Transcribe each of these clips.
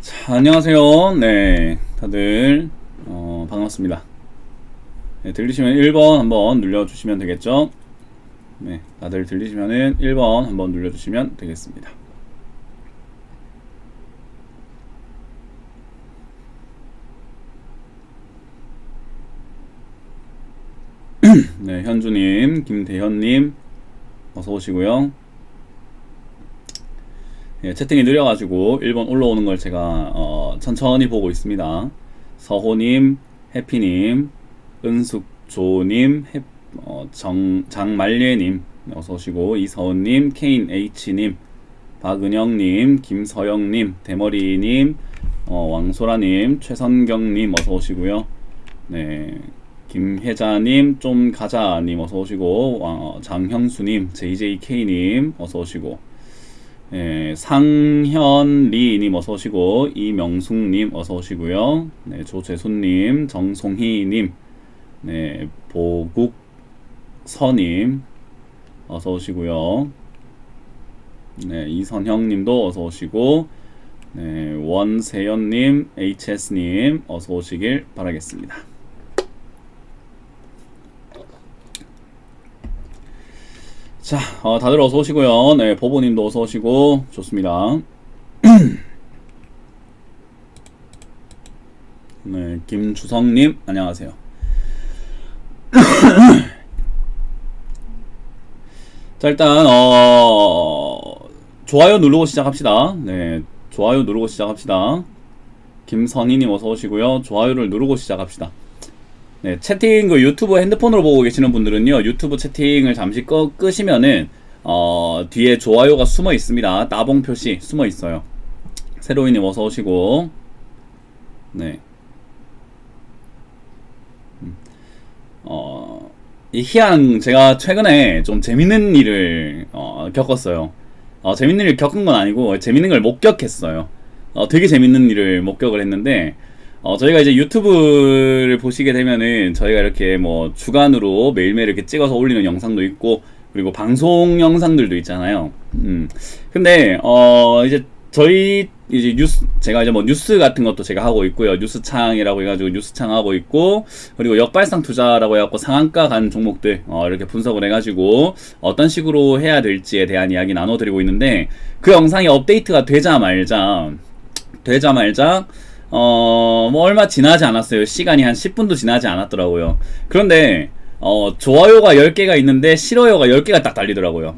자, 안녕하세요. 네, 다들 반갑습니다. 네, 들리시면 1번 한번 눌러주시면 되겠죠? 네, 다들 들리시면은 1번 한번 눌러주시면 되겠습니다. 네, 현주님, 김대현님 어서 오시고요. 네, 채팅이 느려가지고 1번 올라오는 걸 제가 천천히 보고 있습니다. 서호님, 해피님, 은숙조님, 장말례님 어서 오시고, 이서은님, 케인H님, 박은영님, 김서영님, 대머리님, 왕소라님, 최선경님 어서 오시고요. 네, 김혜자님, 좀 가자님 어서 오시고, 장형수님, JJK님 어서 오시고, 네, 상현리님 어서 오시고, 이명숙님 어서 오시고요. 네, 조재순님, 정송희님, 네, 보국서님 어서 오시고요. 네, 이선형님도 어서 오시고, 네, 원세연님, HS님 어서 오시길 바라겠습니다. 자, 다들 어서 오시고요. 네, 보보님도 어서 오시고, 좋습니다. 네, 김주성님, 안녕하세요. 자, 일단, 좋아요 누르고 시작합시다. 네, 좋아요 누르고 시작합시다. 김선희님 어서 오시고요. 좋아요를 누르고 시작합시다. 네, 채팅 그 유튜브 핸드폰으로 보고 계시는 분들은요, 유튜브 채팅을 잠시 끄시면은 뒤에 좋아요가 숨어 있습니다. 따봉 표시 숨어 있어요. 새로이님 어서 오시고. 네. 이 희양 제가 최근에 좀 재밌는 일을 겪었어요. 재밌는 일을 겪은 건 아니고 재밌는 걸 목격했어요. 되게 재밌는 일을 목격을 했는데 저희가 이제 유튜브를 보시게 되면은 저희가 이렇게 뭐 주간으로 매일매일 이렇게 찍어서 올리는 영상도 있고 그리고 방송 영상들도 있잖아요. 근데 이제 저희 이제 제가 이제 뭐 뉴스 같은 것도 제가 하고 있고요. 뉴스창이라고 해가지고 뉴스창 하고 있고, 그리고 역발상 투자라고 해갖고 상한가 간 종목들, 이렇게 분석을 해가지고 어떤 식으로 해야 될지에 대한 이야기 나눠드리고 있는데, 그 영상이 업데이트가 되자마자, 뭐 얼마 지나지 않았어요. 시간이 한 10분도 지나지 않았더라고요. 그런데, 좋아요가 10개가 있는데 싫어요가 10개가 딱 달리더라고요.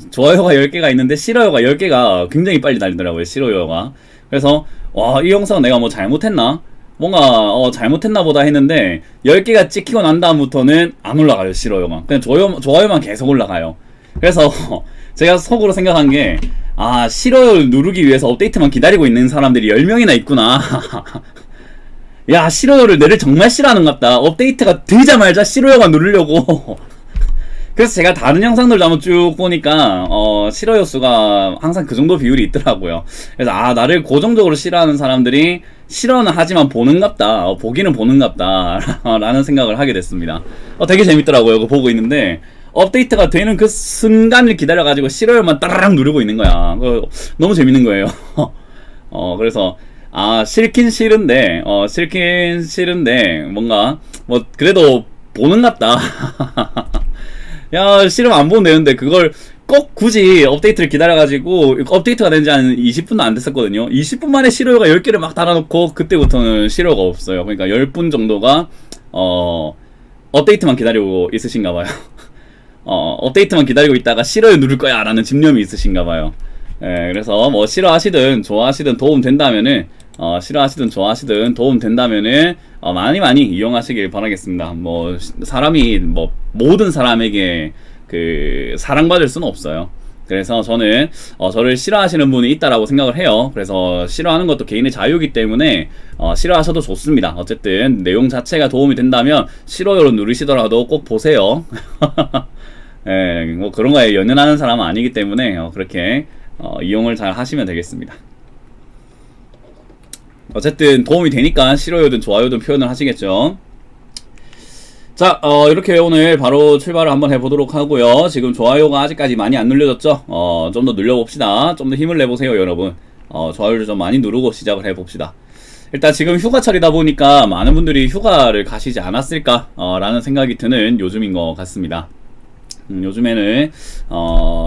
좋아요가 10개가 있는데 싫어요가 10개가 굉장히 빨리 달리더라고요. 싫어요가. 그래서 와, 이 영상 내가 뭐 잘못했나? 뭔가 잘못했나 보다 했는데 10개가 찍히고 난 다음부터는 안 올라가요. 싫어요가. 그냥 좋아요만 계속 올라가요. 그래서 제가 속으로 생각한 게 싫어요를 누르기 위해서 업데이트만 기다리고 있는 사람들이 10명이나 있구나. 야, 싫어요를 내를 정말 싫어하는갑다. 업데이트가 되자마자 싫어요가 누르려고. 그래서 제가 다른 영상들도 한번 쭉 보니까 싫어요 수가 항상 그 정도 비율이 있더라고요. 그래서 나를 고정적으로 싫어하는 사람들이 싫어는 하지만 보는갑다. 보기는 보는갑다. 라는 생각을 하게 됐습니다. 되게 재밌더라고요. 그거 보고 있는데 업데이트가 되는 그 순간을 기다려가지고 싫어요만 따라락 누르고 있는 거야. 너무 재밌는 거예요. 그래서 싫긴 싫은데, 뭔가, 뭐, 그래도, 보는갑다. 야, 싫으면 안 보면 되는데, 그걸 꼭 굳이 업데이트를 기다려가지고, 업데이트가 된 지 한 20분도 안 됐었거든요. 20분 만에 싫어요가 10개를 막 달아놓고, 그때부터는 싫어요가 없어요. 그러니까 10분 정도가, 업데이트만 기다리고 있으신가봐요. 업데이트만 기다리고 있다가 싫어요 누를 거야 라는 집념이 있으신가봐요. 그래서 뭐 싫어하시든 좋아하시든 도움 된다면은 싫어하시든 좋아하시든 도움 된다면은 많이 이용하시길 바라겠습니다. 뭐 사람이 뭐 모든 사람에게 그 사랑받을 수는 없어요. 그래서 저는 저를 싫어하시는 분이 있다라고 생각을 해요. 그래서 싫어하는 것도 개인의 자유이기 때문에 싫어하셔도 좋습니다. 어쨌든 내용 자체가 도움이 된다면 싫어요로 누르시더라도 꼭 보세요. 뭐 그런 거에 연연하는 사람은 아니기 때문에 그렇게 이용을 잘 하시면 되겠습니다. 어쨌든 도움이 되니까 싫어요든 좋아요든 표현을 하시겠죠. 자, 이렇게 오늘 바로 출발을 한번 해보도록 하고요. 지금 좋아요가 아직까지 많이 안 눌려졌죠? 좀 더 눌려봅시다. 좀 더 힘을 내보세요, 여러분. 좋아요를 좀 많이 누르고 시작을 해봅시다. 일단 지금 휴가철이다 보니까 많은 분들이 휴가를 가시지 않았을까? 라는 생각이 드는 요즘인 것 같습니다. 요즘에는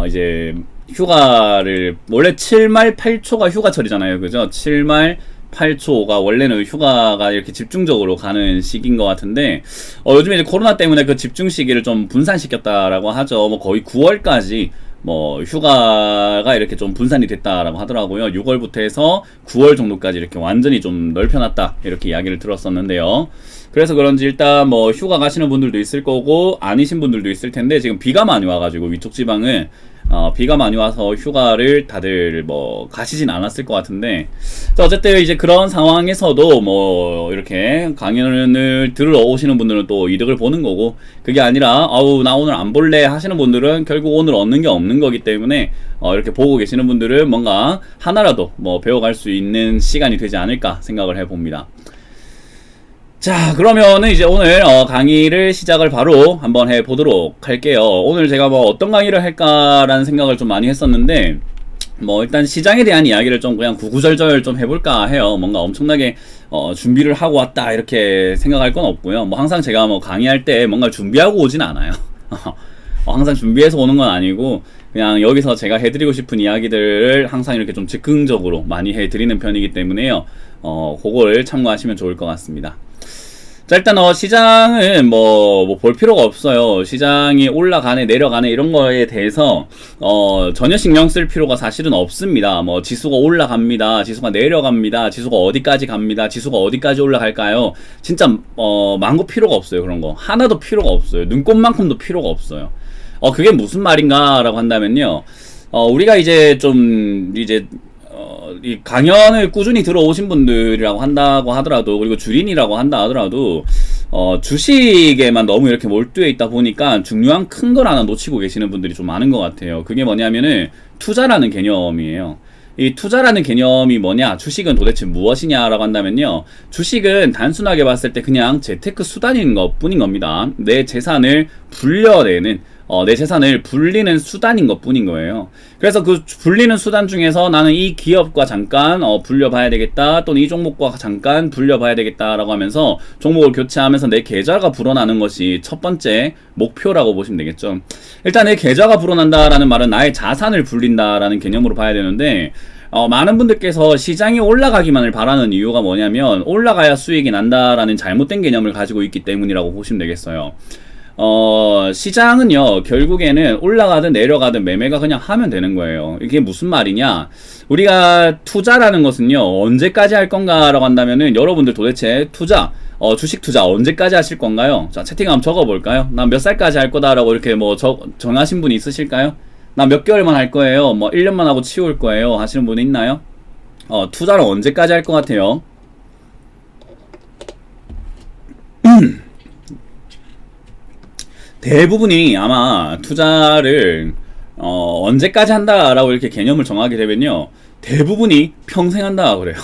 이제 휴가를 원래 7말 8초가 휴가철이잖아요. 그죠? 7말 8초가 원래는 휴가가 이렇게 집중적으로 가는 시기인 것 같은데 요즘에 이제 코로나 때문에 그 집중 시기를 좀 분산시켰다라고 하죠. 뭐 거의 9월까지 뭐 휴가가 이렇게 좀 분산이 됐다라고 하더라고요. 6월부터 해서 9월 정도까지 이렇게 완전히 좀 넓혀놨다 이렇게 이야기를 들었었는데요. 그래서 그런지 일단 뭐 휴가 가시는 분들도 있을 거고 아니신 분들도 있을 텐데 지금 비가 많이 와가지고 위쪽 지방은 비가 많이 와서 휴가를 다들 뭐 가시진 않았을 것 같은데 자, 어쨌든 이제 그런 상황에서도 뭐 이렇게 강연을 들으러 오시는 분들은 또 이득을 보는 거고 그게 아니라 나 오늘 안 볼래 하시는 분들은 결국 오늘 얻는 게 없는 거기 때문에 이렇게 보고 계시는 분들은 뭔가 하나라도 뭐 배워갈 수 있는 시간이 되지 않을까 생각을 해봅니다. 자, 그러면은 이제 오늘 강의를 시작을 바로 한번 해보도록 할게요. 오늘 제가 뭐 어떤 강의를 할까라는 생각을 좀 많이 했었는데 뭐 일단 시장에 대한 이야기를 좀 그냥 구구절절 좀 해볼까 해요. 뭔가 엄청나게 준비를 하고 왔다 이렇게 생각할 건 없고요. 뭐 항상 제가 뭐 강의할 때 뭔가 준비하고 오진 않아요. 항상 준비해서 오는 건 아니고 그냥 여기서 제가 해드리고 싶은 이야기들을 항상 이렇게 좀 즉흥적으로 많이 해드리는 편이기 때문에요. 그거를 참고하시면 좋을 것 같습니다. 자, 일단 시장은 뭐 볼 필요가 없어요. 시장이 올라가네 내려가네 이런 거에 대해서 전혀 신경 쓸 필요가 사실은 없습니다. 뭐 지수가 올라갑니다, 지수가 내려갑니다, 지수가 어디까지 갑니다, 지수가 어디까지 올라갈까요? 진짜 망고 필요가 없어요. 그런 거 하나도 필요가 없어요. 눈꽃만큼도 필요가 없어요. 그게 무슨 말인가라고 한다면요, 우리가 이제 좀 이 강연을 꾸준히 들어오신 분들이라고 한다고 하더라도, 그리고 주린이라고 한다 하더라도 주식에만 너무 이렇게 몰두해 있다 보니까 중요한 큰 걸 하나 놓치고 계시는 분들이 좀 많은 것 같아요. 그게 뭐냐면은 투자라는 개념이에요. 이 투자라는 개념이 뭐냐, 주식은 도대체 무엇이냐라고 한다면요, 주식은 단순하게 봤을 때 그냥 재테크 수단인 것 뿐인 겁니다. 내 재산을 불려내는, 내 재산을 불리는 수단인 것 뿐인 거예요. 그래서 그 불리는 수단 중에서 나는 이 기업과 잠깐 불려봐야 되겠다, 또는 이 종목과 잠깐 불려봐야 되겠다라고 하면서 종목을 교체하면서 내 계좌가 불어나는 것이 첫 번째 목표라고 보시면 되겠죠. 일단 내 계좌가 불어난다라는 말은 나의 자산을 불린다라는 개념으로 봐야 되는데, 많은 분들께서 시장이 올라가기만을 바라는 이유가 뭐냐면 올라가야 수익이 난다라는 잘못된 개념을 가지고 있기 때문이라고 보시면 되겠어요. 시장은요, 결국에는 올라가든 내려가든 매매가 그냥 하면 되는 거예요. 이게 무슨 말이냐? 우리가 투자라는 것은요, 언제까지 할 건가라고 한다면은, 여러분들 도대체 투자, 주식 투자 언제까지 하실 건가요? 자, 채팅 한번 적어볼까요? 난 몇 살까지 할 거다라고 이렇게 뭐 정하신 분이 있으실까요? 난 몇 개월만 할 거예요, 뭐 1년만 하고 치울 거예요 하시는 분이 있나요? 투자를 언제까지 할 것 같아요? 대부분이 아마 투자를 언제까지 한다라고 이렇게 개념을 정하게 되면요, 대부분이 평생 한다 그래요.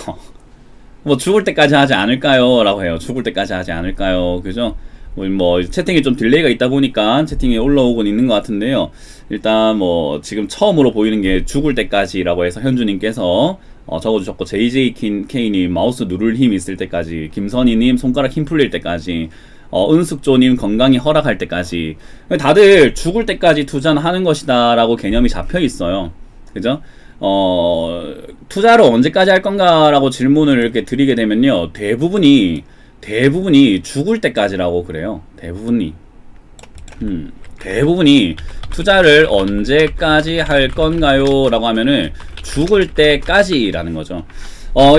뭐 죽을 때까지 하지 않을까요? 라고 해요. 죽을 때까지 하지 않을까요? 그죠? 뭐 채팅이 좀 딜레이가 있다 보니까 채팅이 올라오곤 있는 것 같은데요. 일단 뭐 지금 처음으로 보이는 게 죽을 때까지라고 해서 현주님께서 적어주셨고, JJK님 마우스 누를 힘 있을 때까지, 김선희님 손가락 힘 풀릴 때까지, 은숙조님 건강이 허락할 때까지, 다들 죽을 때까지 투자는 하는 것이다 라고 개념이 잡혀 있어요. 그죠? 투자를 언제까지 할 건가 라고 질문을 이렇게 드리게 되면요, 대부분이 죽을 때까지라고 그래요. 대부분이 투자를 언제까지 할 건가요? 라고 하면은 죽을 때까지라는 거죠.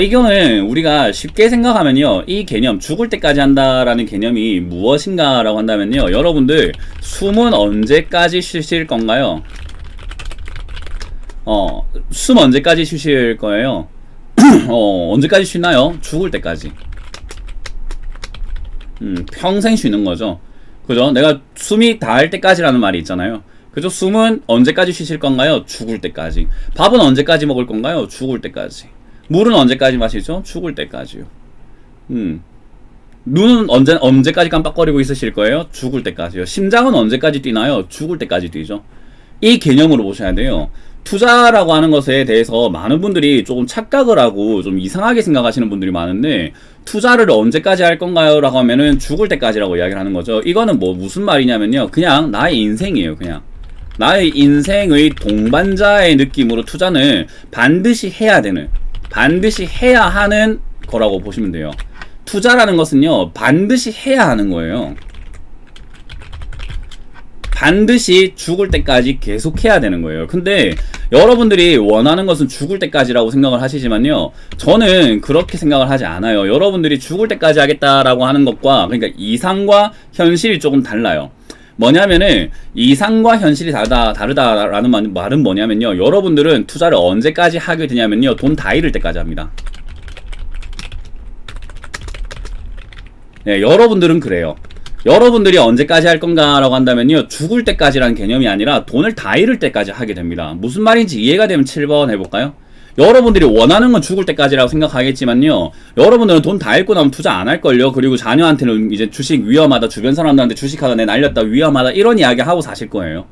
이거는 우리가 쉽게 생각하면요, 이 개념, 죽을 때까지 한다라는 개념이 무엇인가 라고 한다면요, 여러분들 숨은 언제까지 쉬실 건가요? 숨 언제까지 쉬실 거예요? 언제까지 쉬나요? 죽을 때까지. 평생 쉬는 거죠. 그죠? 내가 숨이 닿을 때까지라는 말이 있잖아요. 그죠? 숨은 언제까지 쉬실 건가요? 죽을 때까지. 밥은 언제까지 먹을 건가요? 죽을 때까지. 물은 언제까지 마시죠? 죽을 때까지요. 눈은 언제까지 깜빡거리고 있으실 거예요? 죽을 때까지요. 심장은 언제까지 뛰나요? 죽을 때까지 뛰죠. 이 개념으로 보셔야 돼요. 투자라고 하는 것에 대해서 많은 분들이 조금 착각을 하고 좀 이상하게 생각하시는 분들이 많은데, 투자를 언제까지 할 건가요? 라고 하면은 죽을 때까지라고 이야기를 하는 거죠. 이거는 뭐 무슨 말이냐면요, 그냥 나의 인생이에요. 그냥 나의 인생의 동반자의 느낌으로 투자는 반드시 해야 하는 거라고 보시면 돼요. 투자라는 것은요, 반드시 해야 하는 거예요. 반드시 죽을 때까지 계속 해야 되는 거예요. 근데 여러분들이 원하는 것은 죽을 때까지라고 생각을 하시지만요, 저는 그렇게 생각을 하지 않아요. 여러분들이 죽을 때까지 하겠다라고 하는 것과, 그러니까 이상과 현실이 조금 달라요. 뭐냐면은 이상과 현실이 다르다라는 말은 뭐냐면요, 여러분들은 투자를 언제까지 하게 되냐면요, 돈 다 잃을 때까지 합니다. 네, 여러분들은 그래요. 여러분들이 언제까지 할 건가라고 한다면요, 죽을 때까지라는 개념이 아니라 돈을 다 잃을 때까지 하게 됩니다. 무슨 말인지 이해가 되면 7번 해볼까요? 여러분들이 원하는 건 죽을 때까지라고 생각하겠지만요, 여러분들은 돈 다 잃고 나면 투자 안 할걸요. 그리고 자녀한테는 이제 주식 위험하다, 주변 사람들한테 주식하다 내 날렸다, 위험하다, 이런 이야기 하고 사실 거예요.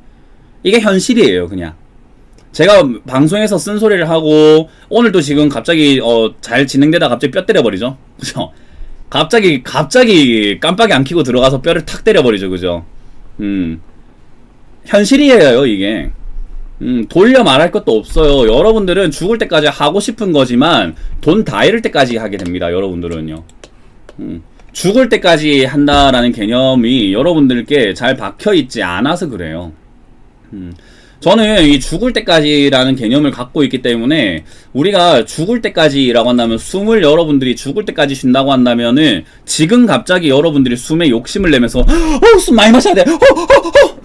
이게 현실이에요. 그냥 제가 방송에서 쓴소리를 하고, 오늘도 지금 갑자기 잘 진행되다 갑자기 뼈 때려버리죠. 그죠? 갑자기 깜빡이 안 켜고 들어가서 뼈를 탁 때려버리죠. 그죠? 현실이에요, 이게. 돌려 말할 것도 없어요. 여러분들은 죽을 때까지 하고 싶은 거지만 돈 다 잃을 때까지 하게 됩니다. 여러분들은요. 죽을 때까지 한다라는 개념이 여러분들께 잘 박혀 있지 않아서 그래요. 저는 이 죽을 때까지라는 개념을 갖고 있기 때문에 우리가 죽을 때까지라고 한다면 숨을 여러분들이 죽을 때까지 쉰다고 한다면은 지금 갑자기 여러분들이 숨에 욕심을 내면서 숨 많이 마셔야 돼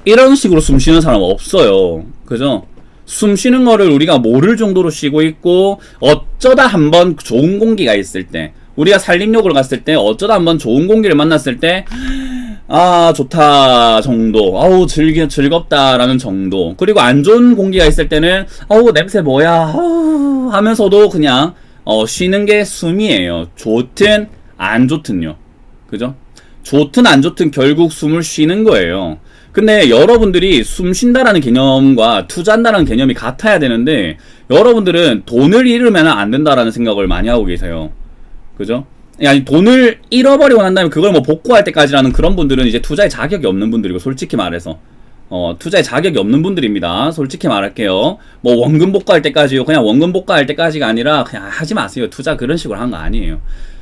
이런 식으로 숨 쉬는 사람 없어요. 그죠? 숨 쉬는 거를 우리가 모를 정도로 쉬고 있고 어쩌다 한번 좋은 공기가 있을 때 우리가 산림욕을 갔을 때 어쩌다 한번 좋은 공기를 만났을 때 아 좋다 정도, 아우 즐겁다라는 정도. 그리고 안 좋은 공기가 있을 때는 아우 냄새 뭐야 하면서도 그냥 쉬는 게 숨이에요. 좋든 안 좋든요. 그죠? 좋든 안 좋든 결국 숨을 쉬는 거예요. 근데 여러분들이 숨 쉰다라는 개념과 투자한다라는 개념이 같아야 되는데 여러분들은 돈을 잃으면 안 된다라는 생각을 많이 하고 계세요. 그죠? 아니 돈을 잃어버리고 난 다음에 그걸 뭐 복구할 때까지라는 그런 분들은 이제 투자에 자격이 없는 분들이고, 솔직히 말해서 투자에 자격이 없는 분들입니다. 솔직히 말할게요. 뭐 원금 복구할 때까지요. 그냥 원금 복구할 때까지가 아니라 그냥 하지 마세요. 투자 그런 식으로 하는 거 아니에요.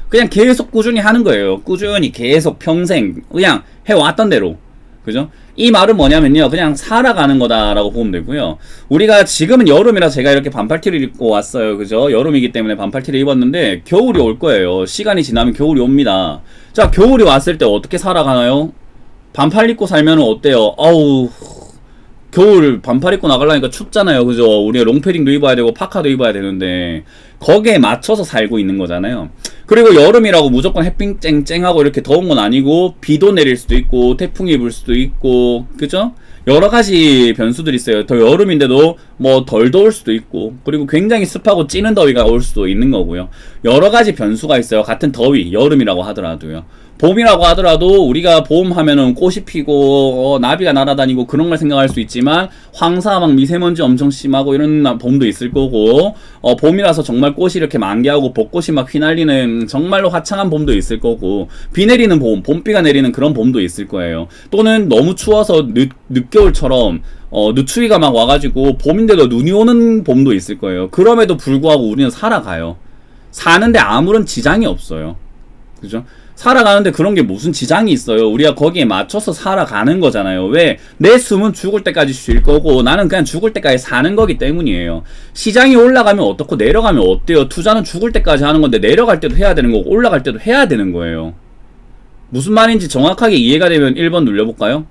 그냥 계속 꾸준히 하는 거예요. 꾸준히 계속 평생 그냥 해왔던 대로. 그죠? 이 말은 뭐냐면요, 그냥 살아가는 거다라고 보면 되고요. 우리가 지금은 여름이라 제가 이렇게 반팔티를 입고 왔어요. 그죠? 여름이기 때문에 반팔티를 입었는데 겨울이 올 거예요. 시간이 지나면 겨울이 옵니다. 자, 겨울이 왔을 때 어떻게 살아가나요? 반팔 입고 살면 어때요? 아우, 겨울 반팔 입고 나가려니까 춥잖아요. 그죠? 우리가 롱패딩도 입어야 되고 파카도 입어야 되는데 거기에 맞춰서 살고 있는 거잖아요. 그리고 여름이라고 무조건 햇빛 쨍쨍하고 이렇게 더운 건 아니고 비도 내릴 수도 있고 태풍이 불 수도 있고, 그죠? 여러 가지 변수들이 있어요. 더 여름인데도 뭐 덜 더울 수도 있고, 그리고 굉장히 습하고 찌는 더위가 올 수도 있는 거고요. 여러 가지 변수가 있어요. 같은 더위, 여름이라고 하더라도요. 봄이라고 하더라도 우리가 봄 하면은 꽃이 피고 나비가 날아다니고 그런 걸 생각할 수 있지만 황사 막 미세먼지 엄청 심하고 이런 봄도 있을 거고, 봄이라서 정말 꽃이 이렇게 만개하고 벚꽃이 막 휘날리는 정말로 화창한 봄도 있을 거고, 비 내리는 봄, 봄비가 내리는 그런 봄도 있을 거예요. 또는 너무 추워서 늦겨울처럼 늦추위가 막 와가지고 봄인데도 눈이 오는 봄도 있을 거예요. 그럼에도 불구하고 우리는 살아가요. 사는데 아무런 지장이 없어요. 그죠? 살아가는데 그런 게 무슨 지장이 있어요. 우리가 거기에 맞춰서 살아가는 거잖아요. 왜? 내 숨은 죽을 때까지 쉴 거고 나는 그냥 죽을 때까지 사는 거기 때문이에요. 시장이 올라가면 어떻고 내려가면 어때요? 투자는 죽을 때까지 하는 건데 내려갈 때도 해야 되는 거고 올라갈 때도 해야 되는 거예요. 무슨 말인지 정확하게 이해가 되면 1번 눌러볼까요?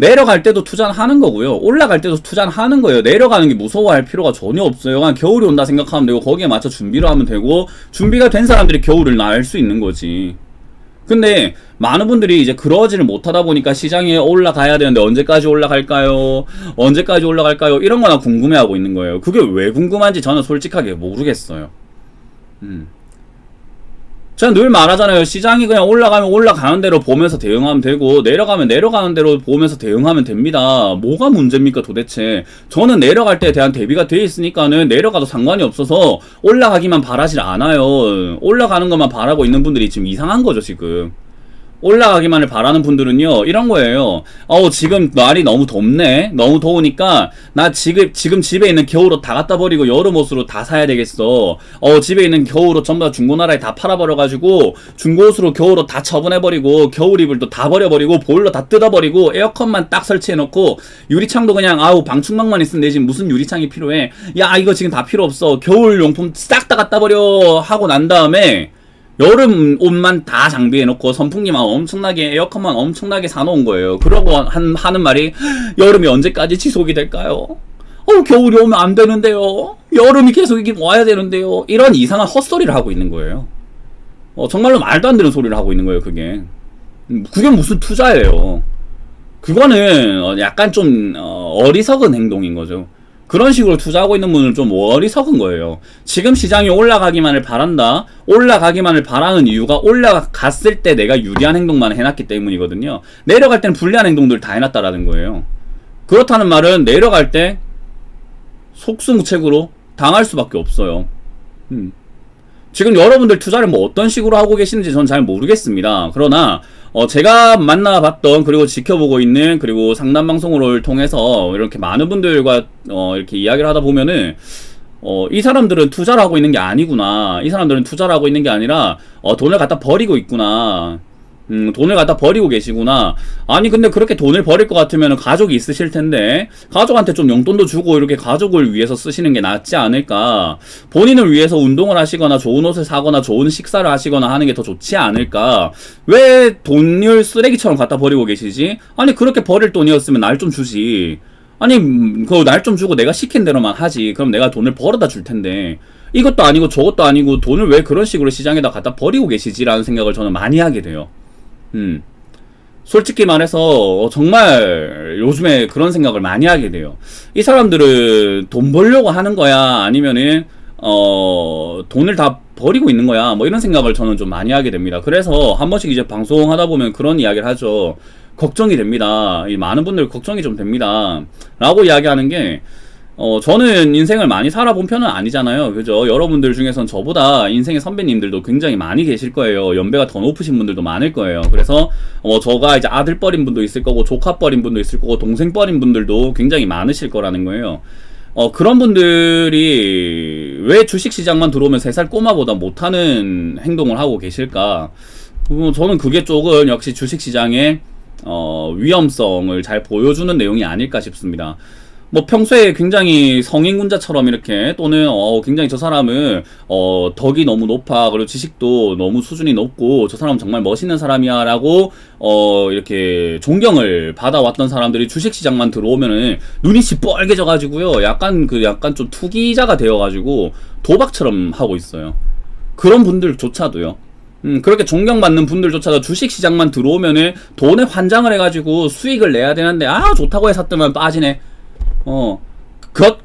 내려갈 때도 투자는 하는 거고요. 올라갈 때도 투자는 하는 거예요. 내려가는 게 무서워할 필요가 전혀 없어요. 그냥 겨울이 온다 생각하면 되고 거기에 맞춰 준비를 하면 되고, 준비가 된 사람들이 겨울을 날 수 있는 거지. 근데 많은 분들이 이제 그러지를 못하다 보니까 시장에 올라가야 되는데 언제까지 올라갈까요? 언제까지 올라갈까요? 이런 거나 궁금해하고 있는 거예요. 그게 왜 궁금한지 저는 솔직하게 모르겠어요. 제가 늘 말하잖아요. 시장이 그냥 올라가면 올라가는 대로 보면서 대응하면 되고 내려가면 내려가는 대로 보면서 대응하면 됩니다. 뭐가 문제입니까 도대체? 저는 내려갈 때에 대한 대비가 돼 있으니까는 내려가도 상관이 없어서 올라가기만 바라질 않아요. 올라가는 것만 바라고 있는 분들이 지금 이상한 거죠 지금. 올라가기만을 바라는 분들은요 이런 거예요. 지금 날이 너무 덥네, 너무 더우니까 나 지금 집에 있는 겨울옷 다 갖다 버리고 여름옷으로 다 사야 되겠어. 집에 있는 겨울옷 전부 다 중고나라에 다 팔아버려가지고 중고옷으로 겨울옷 다 처분해버리고 겨울 이불도 다 버려버리고 보일러 다 뜯어버리고 에어컨만 딱 설치해놓고 유리창도 그냥 방충망만 있으면 되지 무슨 유리창이 필요해. 야 이거 지금 다 필요 없어. 겨울 용품 싹 다 갖다 버려 하고 난 다음에 여름 옷만 다 장비해놓고 선풍기만 엄청나게, 에어컨만 엄청나게 사놓은 거예요. 그러고 하는 말이 여름이 언제까지 지속이 될까요? 겨울이 오면 안 되는데요. 여름이 계속 이게 와야 되는데요. 이런 이상한 헛소리를 하고 있는 거예요. 정말로 말도 안 되는 소리를 하고 있는 거예요. 그게 무슨 투자예요. 그거는 약간 좀 어리석은 행동인 거죠. 그런 식으로 투자하고 있는 분은 좀 어리석은 거예요. 지금 시장이 올라가기만을 바란다. 올라가기만을 바라는 이유가 올라갔을 때 내가 유리한 행동만 해놨기 때문이거든요. 내려갈 때는 불리한 행동들을 다 해놨다라는 거예요. 그렇다는 말은 내려갈 때 속수무책으로 당할 수밖에 없어요. 지금 여러분들 투자를 뭐 어떤 식으로 하고 계시는지 전 잘 모르겠습니다. 그러나 제가 만나봤던 그리고 지켜보고 있는 그리고 상담 방송을 통해서 이렇게 많은 분들과 이렇게 이야기를 하다 보면은 이 사람들은 투자를 하고 있는 게 아니구나. 이 사람들은 투자를 하고 있는 게 아니라, 돈을 갖다 버리고 있구나. 돈을 갖다 버리고 계시구나. 아니, 근데 그렇게 돈을 버릴 것 같으면 가족이 있으실 텐데, 가족한테 좀 용돈도 주고 이렇게 가족을 위해서 쓰시는 게 낫지 않을까. 본인을 위해서 운동을 하시거나 좋은 옷을 사거나 좋은 식사를 하시거나 하는 게 더 좋지 않을까. 왜 돈을 쓰레기처럼 갖다 버리고 계시지? 아니, 그렇게 버릴 돈이었으면 날 좀 주지. 아니, 그거 날 좀 주고 내가 시킨 대로만 하지. 그럼 내가 돈을 벌어다 줄 텐데. 이것도 아니고 저것도 아니고 돈을 왜 그런 식으로 시장에다 갖다 버리고 계시지라는 생각을 저는 많이 하게 돼요. 솔직히 말해서 정말 요즘에 그런 생각을 많이 하게 돼요. 이 사람들은 돈 벌려고 하는 거야? 아니면은 돈을 다 버리고 있는 거야? 뭐 이런 생각을 저는 좀 많이 하게 됩니다. 그래서 한 번씩 이제 방송하다 보면 그런 이야기를 하죠. 걱정이 됩니다. 이 많은 분들 걱정이 좀 됩니다. 라고 이야기하는 게, 저는 인생을 많이 살아본 편은 아니잖아요. 그죠? 여러분들 중에선 저보다 인생의 선배님들도 굉장히 많이 계실 거예요. 연배가 더 높으신 분들도 많을 거예요. 그래서, 저가 이제 아들뻘인 분도 있을 거고, 조카뻘인 분도 있을 거고, 동생뻘인 분들도 굉장히 많으실 거라는 거예요. 그런 분들이 왜 주식시장만 들어오면 3살 꼬마보다 못하는 행동을 하고 계실까? 저는 그게 조금 역시 주식시장의 위험성을 잘 보여주는 내용이 아닐까 싶습니다. 뭐 평소에 굉장히 성인군자처럼 이렇게 또는 굉장히 저 사람은 덕이 너무 높아, 그리고 지식도 너무 수준이 높고 저 사람은 정말 멋있는 사람이야 라고 이렇게 존경을 받아왔던 사람들이 주식시장만 들어오면은 눈이 시뻘개져 가지고요, 약간 좀 투기자가 되어 가지고 도박처럼 하고 있어요. 그런 분들조차도요. 그렇게 존경받는 분들조차도 주식시장만 들어오면은 돈에 환장을 해가지고 수익을 내야 되는데, 좋다고 해 샀더만 빠지네.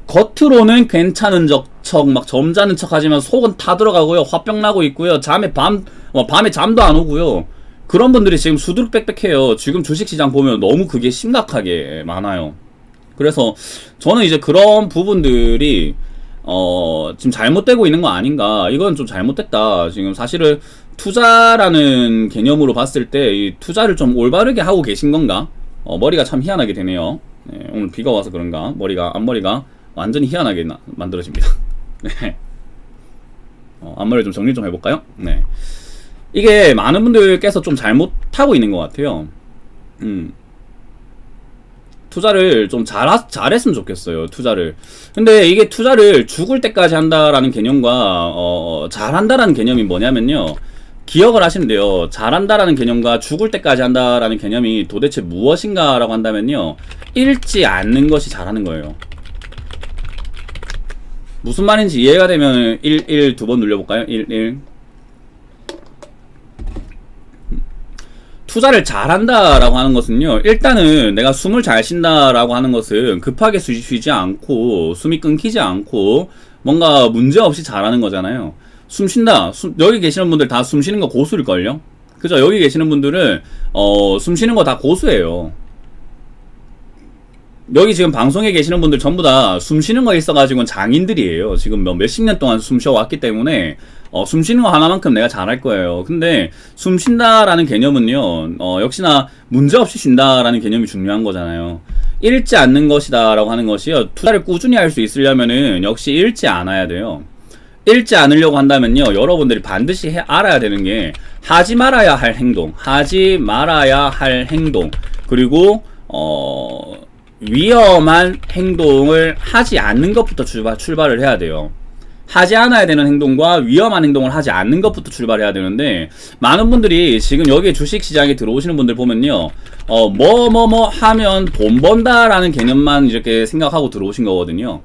겉으로는 괜찮은 척 막 점잖은 척 하지만 속은 타 들어가고요. 화병 나고 있고요. 밤에 잠도 안 오고요. 그런 분들이 지금 수두룩빽빽해요. 지금 주식시장 보면 너무 그게 심각하게 많아요. 그래서 저는 이제 그런 부분들이 지금 잘못되고 있는 거 아닌가. 이건 좀 잘못됐다. 지금 사실은 투자라는 개념으로 봤을 때 이 투자를 좀 올바르게 하고 계신 건가? 머리가 참 희한하게 되네요. 네, 오늘 비가 와서 그런가 앞머리가 완전히 희한하게 만들어집니다. 네. 앞머리 좀 정리 좀 해볼까요? 네. 이게 많은 분들께서 좀 잘못하고 있는 것 같아요. 투자를 좀 잘했으면 좋겠어요. 투자를. 근데 이게 투자를 죽을 때까지 한다라는 개념과 잘한다라는 개념이 뭐냐면요, 기억을 하시면 돼요. 잘한다라는 개념과 죽을 때까지 한다라는 개념이 도대체 무엇인가 라고 한다면요, 잃지 않는 것이 잘하는 거예요. 무슨 말인지 이해가 되면 1 두 번 눌려볼까요? 1 투자를 잘한다라고 하는 것은요, 일단은 내가 숨을 잘 쉰다라고 하는 것은 급하게 쉬지 않고 숨이 끊기지 않고 뭔가 문제없이 잘하는 거잖아요. 숨 쉰다. 여기 계시는 분들 다 숨 쉬는 거 고수일걸요? 그죠? 여기 계시는 분들은 숨 쉬는 거 다 고수예요. 여기 지금 방송에 계시는 분들 전부 다 숨 쉬는 거 있어가지고는 장인들이에요. 지금 몇십 년 동안 숨 쉬어왔기 때문에 숨 쉬는 거 하나만큼 내가 잘할 거예요. 근데 숨 쉰다라는 개념은요, 역시나 문제없이 쉰다라는 개념이 중요한 거잖아요. 잃지 않는 것이다 라고 하는 것이요, 투자를 꾸준히 할 수 있으려면은 역시 잃지 않아야 돼요. 잃지 않으려고 한다면요, 여러분들이 반드시 알아야 되는 게 하지 말아야 할 행동, 그리고 위험한 행동을 하지 않는 것부터 출발을 해야 돼요. 하지 않아야 되는 행동과 위험한 행동을 하지 않는 것부터 출발해야 되는데, 많은 분들이 지금 여기 주식시장에 들어오시는 분들 보면요, 뭐 하면 돈 번다 라는 개념만 이렇게 생각하고 들어오신 거거든요.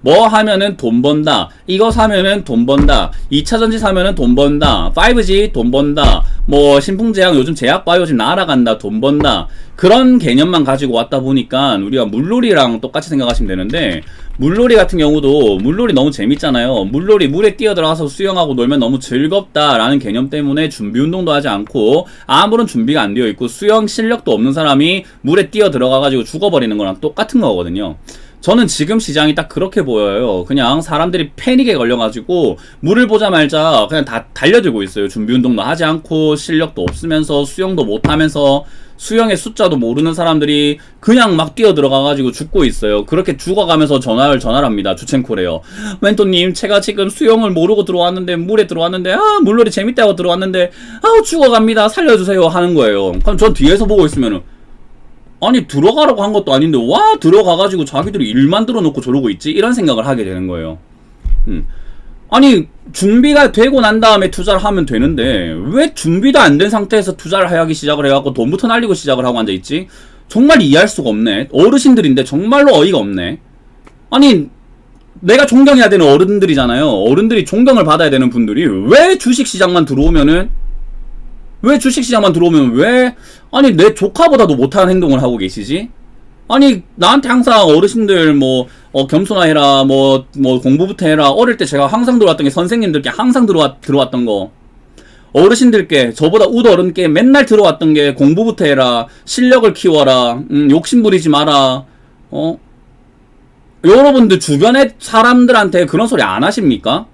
뭐 하면은 돈 번다, 이거 사면은 돈 번다, 2차전지 사면은 돈 번다, 5G 돈 번다, 뭐 신풍제약 요즘 제약바이오 지금 날아간다, 돈 번다, 그런 개념만 가지고 왔다 보니까 우리가 물놀이랑 똑같이 생각하시면 되는데, 물놀이 같은 경우도 물놀이 너무 재밌잖아요. 물놀이 물에 뛰어들어가서 수영하고 놀면 너무 즐겁다라는 개념 때문에 준비 운동도 하지 않고 아무런 준비가 안 되어 있고 수영 실력도 없는 사람이 물에 뛰어들어가가지고 죽어버리는 거랑 똑같은 거거든요. 저는 지금 시장이 딱 그렇게 보여요. 그냥 사람들이 패닉에 걸려가지고 물을 보자 말자 그냥 다 달려들고 있어요. 준비운동도 하지 않고 실력도 없으면서 수영도 못하면서 수영의 숫자도 모르는 사람들이 그냥 막 뛰어들어가가지고 죽고 있어요. 그렇게 죽어가면서 전화를 합니다. 주첸코래요. 멘토님, 제가 지금 수영을 모르고 들어왔는데 물에 들어왔는데 물놀이 재밌다고 들어왔는데 죽어갑니다. 살려주세요 하는 거예요. 그럼 전 뒤에서 보고 있으면은 아니 들어가라고 한 것도 아닌데 와 들어가가지고 자기들이 일 만들어 놓고 저러고 있지? 이런 생각을 하게 되는 거예요. 아니 준비가 되고 난 다음에 투자를 하면 되는데 왜 준비도 안 된 상태에서 투자를 하기 시작을 해갖고 돈부터 날리고 시작을 하고 앉아있지? 정말 이해할 수가 없네. 어르신들인데 정말로 어이가 없네. 아니 내가 존경해야 되는 어른들이잖아요. 어른들이 존경을 받아야 되는 분들이 왜 주식시장만 들어오면 왜 아니 내 조카보다도 못하는 행동을 하고 계시지? 아니 나한테 항상 어르신들 겸손해라 공부부터 해라. 어릴 때 제가 항상 들어왔던 게 선생님들께 항상 들어왔던 거, 어르신들께 저보다 우어른께 맨날 들어왔던 게 공부부터 해라, 실력을 키워라, 욕심 부리지 마라. 여러분들 주변의 사람들한테 그런 소리 안 하십니까?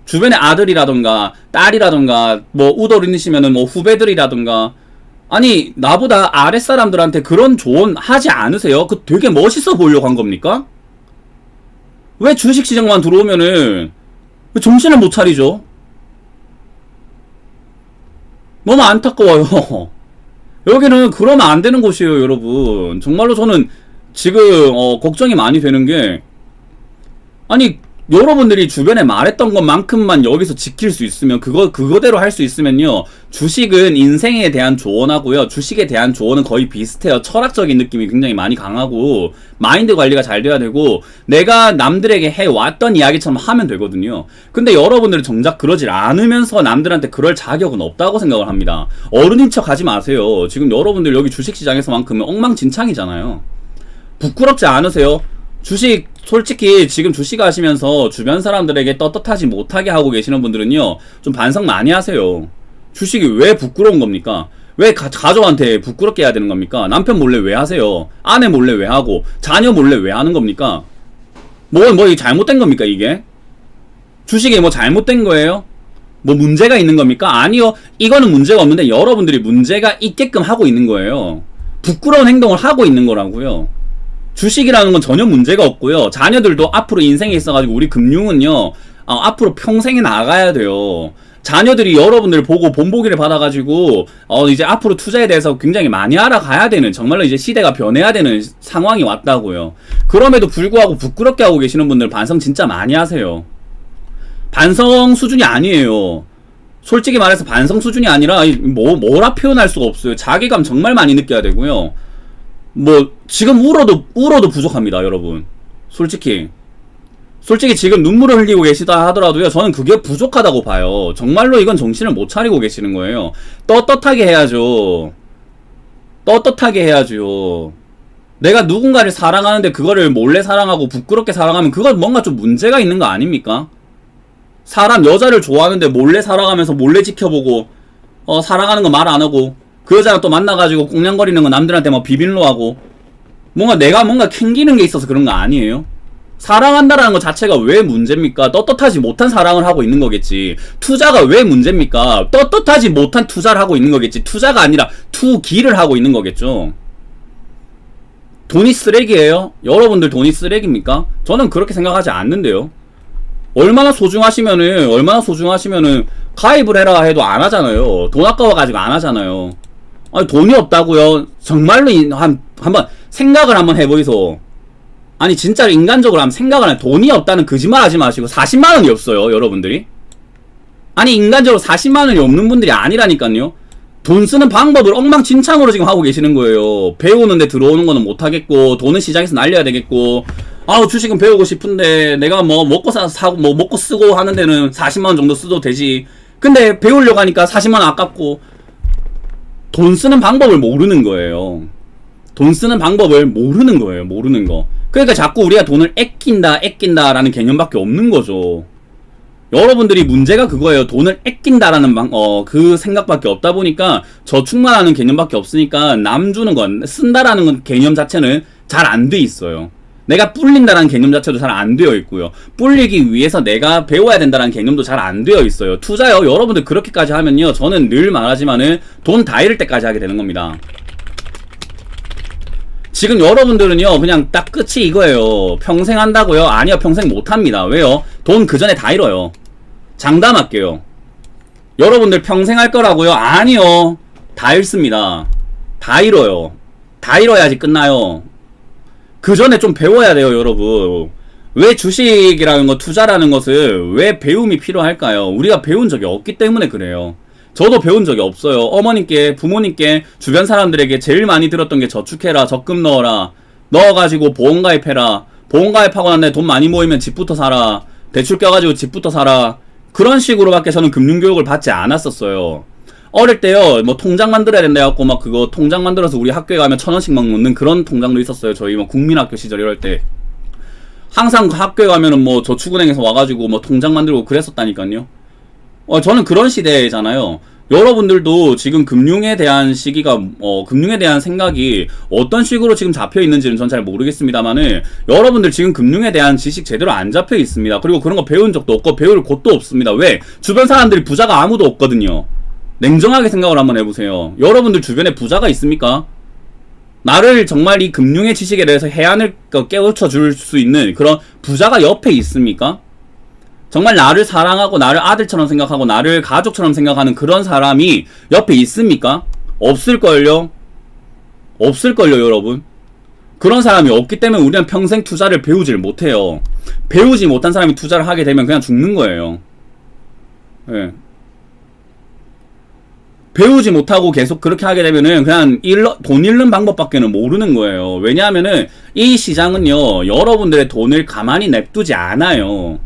주변의 아들이라던가 딸이라던가 우더른이시면은 후배들이라던가 아니 나보다 아랫사람들한테 그런 조언 하지 않으세요? 그 되게 멋있어 보이려고 한 겁니까? 왜 주식시장만 들어오면은 왜 정신을 못 차리죠? 너무 안타까워요. 여기는 그러면 안 되는 곳이에요, 여러분. 정말로 저는 지금 걱정이 많이 되는 게, 아니 여러분들이 주변에 말했던 것만큼만 여기서 지킬 수 있으면 그거대로 할 수 있으면요, 주식은 인생에 대한 조언하고요, 주식에 대한 조언은 거의 비슷해요. 철학적인 느낌이 굉장히 많이 강하고 마인드 관리가 잘 돼야 되고 내가 남들에게 해왔던 이야기처럼 하면 되거든요. 근데 여러분들은 정작 그러질 않으면서 남들한테 그럴 자격은 없다고 생각을 합니다. 어른인 척 하지 마세요. 지금 여러분들 여기 주식시장에서만큼은 엉망진창이잖아요. 부끄럽지 않으세요? 주식 솔직히 지금 주식 하시면서 주변 사람들에게 떳떳하지 못하게 하고 계시는 분들은요, 좀 반성 많이 하세요. 주식이 왜 부끄러운 겁니까? 왜 가족한테 부끄럽게 해야 되는 겁니까? 남편 몰래 왜 하세요? 아내 몰래 왜 하고 자녀 몰래 왜 하는 겁니까? 이게 잘못된 겁니까 이게? 주식이 잘못된 거예요? 문제가 있는 겁니까? 아니요, 이거는 문제가 없는데 여러분들이 문제가 있게끔 하고 있는 거예요. 부끄러운 행동을 하고 있는 거라고요. 주식이라는 건 전혀 문제가 없고요. 자녀들도 앞으로 인생에 있어가지고 우리 금융은요, 앞으로 평생에 나가야 돼요. 자녀들이 여러분들 보고 본보기를 받아가지고 이제 앞으로 투자에 대해서 굉장히 많이 알아가야 되는, 정말로 이제 시대가 변해야 되는 상황이 왔다고요. 그럼에도 불구하고 부끄럽게 하고 계시는 분들 반성 진짜 많이 하세요. 반성 수준이 아니에요. 솔직히 말해서 반성 수준이 아니라 뭐라 표현할 수가 없어요. 자괴감 정말 많이 느껴야 되고요. 지금 울어도 부족합니다, 여러분. 솔직히 지금 눈물을 흘리고 계시다 하더라도요, 저는 그게 부족하다고 봐요. 정말로 이건 정신을 못 차리고 계시는 거예요. 떳떳하게 해야죠. 내가 누군가를 사랑하는데 그거를 몰래 사랑하고 부끄럽게 사랑하면 그건 뭔가 좀 문제가 있는 거 아닙니까? 여자를 좋아하는데 몰래 사랑하면서 몰래 지켜보고 사랑하는 거 말 안 하고 그 여자랑 또 만나가지고 꽁냥거리는 거 남들한테 비밀로 하고 내가 뭔가 캥기는 게 있어서 그런 거 아니에요? 사랑한다라는 것 자체가 왜 문제입니까? 떳떳하지 못한 사랑을 하고 있는 거겠지. 투자가 왜 문제입니까? 떳떳하지 못한 투자를 하고 있는 거겠지. 투자가 아니라 투기를 하고 있는 거겠죠. 돈이 쓰레기예요? 여러분들 돈이 쓰레기입니까? 저는 그렇게 생각하지 않는데요. 얼마나 소중하시면은 가입을 해라 해도 안 하잖아요. 돈 아까워가지고 안 하잖아요. 아니 돈이 없다고요? 정말로 한번 생각을 한번 해보이소. 아니 진짜로 인간적으로 한번 생각을 하면 돈이 없다는 거짓말 하지 마시고 40만원이 없어요, 여러분들이? 아니 인간적으로 40만원이 없는 분들이 아니라니까요. 돈 쓰는 방법을 엉망진창으로 지금 하고 계시는 거예요. 배우는데 들어오는 거는 못하겠고, 돈은 시장에서 날려야 되겠고, 주식은 배우고 싶은데 내가 먹고 사고 먹고 쓰고 하는 데는 40만원 정도 쓰도 되지. 근데 배우려고 하니까 40만원 아깝고. 돈 쓰는 방법을 모르는 거예요. 모르는 거. 그러니까 자꾸 우리가 돈을 아낀다라는 개념밖에 없는 거죠. 여러분들이 문제가 그거예요. 돈을 아낀다라는 그 생각밖에 없다 보니까 저축만 하는 개념밖에 없으니까 남 주는 건, 쓴다라는 건 개념 자체는 잘 안 돼 있어요. 내가 불린다는 개념 자체도 잘 안 되어 있고요. 불리기 위해서 내가 배워야 된다는 개념도 잘 안 되어 있어요. 투자요. 여러분들 그렇게까지 하면요. 저는 늘 말하지만은 돈 다 잃을 때까지 하게 되는 겁니다. 지금 여러분들은요. 그냥 딱 끝이 이거예요. 평생 한다고요? 아니요. 평생 못 합니다. 왜요? 돈 그 전에 다 잃어요. 장담할게요. 여러분들 평생 할 거라고요? 아니요. 다 잃습니다. 다 잃어요. 다 잃어야지 끝나요. 그 전에 좀 배워야 돼요, 여러분. 왜 주식이라는 거, 투자라는 것을 왜 배움이 필요할까요? 우리가 배운 적이 없기 때문에 그래요. 저도 배운 적이 없어요. 어머님께, 부모님께, 주변 사람들에게 제일 많이 들었던 게 저축해라, 적금 넣어라, 넣어가지고 보험가입해라, 보험가입하고 난 다음에 돈 많이 모이면 집부터 사라, 대출 껴가지고 집부터 사라, 그런 식으로밖에 저는 금융교육을 받지 않았었어요. 어릴 때요, 뭐 통장 만들어야 된다 해갖고 막 그거 통장 만들어서 우리 학교에 가면 1,000원씩 막 넣는 그런 통장도 있었어요. 저희 뭐 국민학교 시절 이럴 때. 항상 학교에 가면은 뭐 저축은행에서 와가지고 뭐 통장 만들고 그랬었다니까요. 저는 그런 시대잖아요. 여러분들도 지금 금융에 대한 시기가, 금융에 대한 생각이 어떤 식으로 지금 잡혀 있는지는 전 잘 모르겠습니다만은, 여러분들 지금 금융에 대한 지식 제대로 안 잡혀 있습니다. 그리고 그런 거 배운 적도 없고, 배울 곳도 없습니다. 왜? 주변 사람들이 부자가 아무도 없거든요. 냉정하게 생각을 한번 해보세요. 여러분들 주변에 부자가 있습니까? 나를 정말 이 금융의 지식에 대해서 해안을 깨우쳐 줄 수 있는 그런 부자가 옆에 있습니까? 정말 나를 사랑하고 나를 아들처럼 생각하고 나를 가족처럼 생각하는 그런 사람이 옆에 있습니까? 없을걸요? 없을걸요, 여러분? 그런 사람이 없기 때문에 우리는 평생 투자를 배우질 못해요. 배우지 못한 사람이 투자를 하게 되면 그냥 죽는 거예요. 예. 배우지 못하고 계속 그렇게 하게 되면은 그냥 돈 잃는 방법밖에는 모르는 거예요. 왜냐하면은 이 시장은요, 여러분들의 돈을 가만히 냅두지 않아요.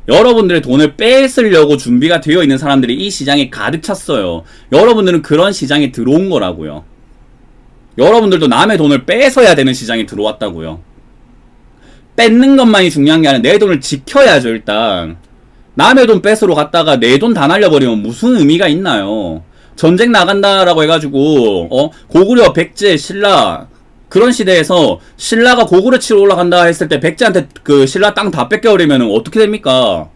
여러분들의 돈을 뺏으려고 준비가 되어 있는 사람들이 이 시장에 가득 찼어요. 여러분들은 그런 시장에 들어온 거라고요. 여러분들도 남의 돈을 뺏어야 되는 시장에 들어왔다고요. 뺏는 것만이 중요한 게 아니라 내 돈을 지켜야죠. 일단 남의 돈 뺏으러 갔다가 내 돈 다 날려버리면 무슨 의미가 있나요? 전쟁 나간다라고 해가지고 고구려, 백제, 신라 그런 시대에서 신라가 고구려 치러 올라간다 했을 때 백제한테 그 신라 땅 다 뺏겨버리면 어떻게 됩니까?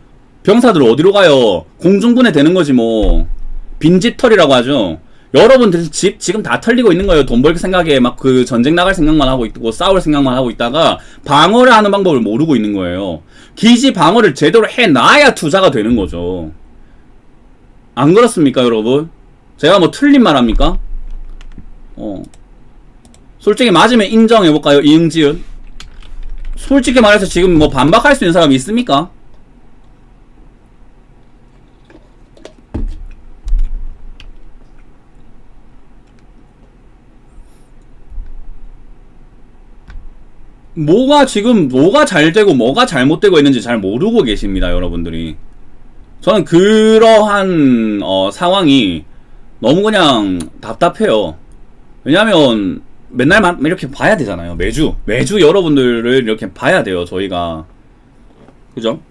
병사들 어디로 가요? 공중분해 되는 거지 뭐. 빈집털이라고 하죠. 여러분들 집 지금 다 털리고 있는 거예요. 돈 벌 생각에 막 그 전쟁 나갈 생각만 하고 있고 싸울 생각만 하고 있다가 방어를 하는 방법을 모르고 있는 거예요. 기지 방어를 제대로 해놔야 투자가 되는 거죠. 안 그렇습니까, 여러분? 제가 뭐 틀린 말 합니까? 솔직히 맞으면 인정해볼까요? 이응지은? 솔직히 말해서 지금 뭐 반박할 수 있는 사람이 있습니까? 뭐가 잘 되고 뭐가 잘못되고 있는지 잘 모르고 계십니다, 여러분들이. 저는 그러한 상황이 너무 그냥 답답해요. 왜냐면 맨날 이렇게 봐야 되잖아요. 매주 여러분들을 이렇게 봐야 돼요. 저희가 그죠?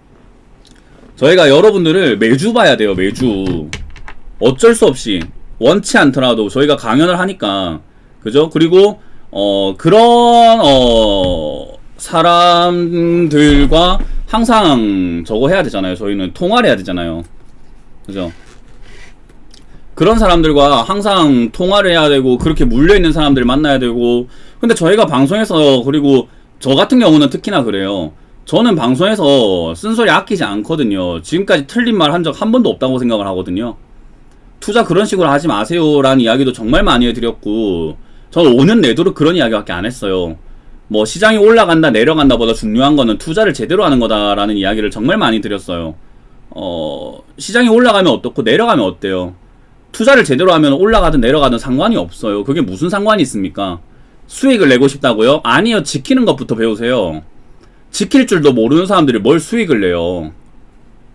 저희가 여러분들을 매주 봐야 돼요. 매주 어쩔 수 없이 원치 않더라도 저희가 강연을 하니까 그죠? 그리고 그런 사람들과 항상 저거 해야 되잖아요. 저희는 통화를 해야 되잖아요. 그죠? 그런 사람들과 항상 통화를 해야 되고 그렇게 물려있는 사람들 만나야 되고. 근데 저희가 방송에서, 그리고 저 같은 경우는 특히나 그래요. 저는 방송에서 쓴소리 아끼지 않거든요. 지금까지 틀린 말 한 적 한 번도 없다고 생각을 하거든요. 투자 그런 식으로 하지 마세요 라는 이야기도 정말 많이 해드렸고, 저는 5년 내도록 그런 이야기밖에 안 했어요. 뭐 시장이 올라간다 내려간다 보다 중요한 거는 투자를 제대로 하는 거다 라는 이야기를 정말 많이 드렸어요. 시장이 올라가면 어떻고 내려가면 어때요? 투자를 제대로 하면 올라가든 내려가든 상관이 없어요. 그게 무슨 상관이 있습니까? 수익을 내고 싶다고요? 아니요. 지키는 것부터 배우세요. 지킬 줄도 모르는 사람들이 뭘 수익을 내요.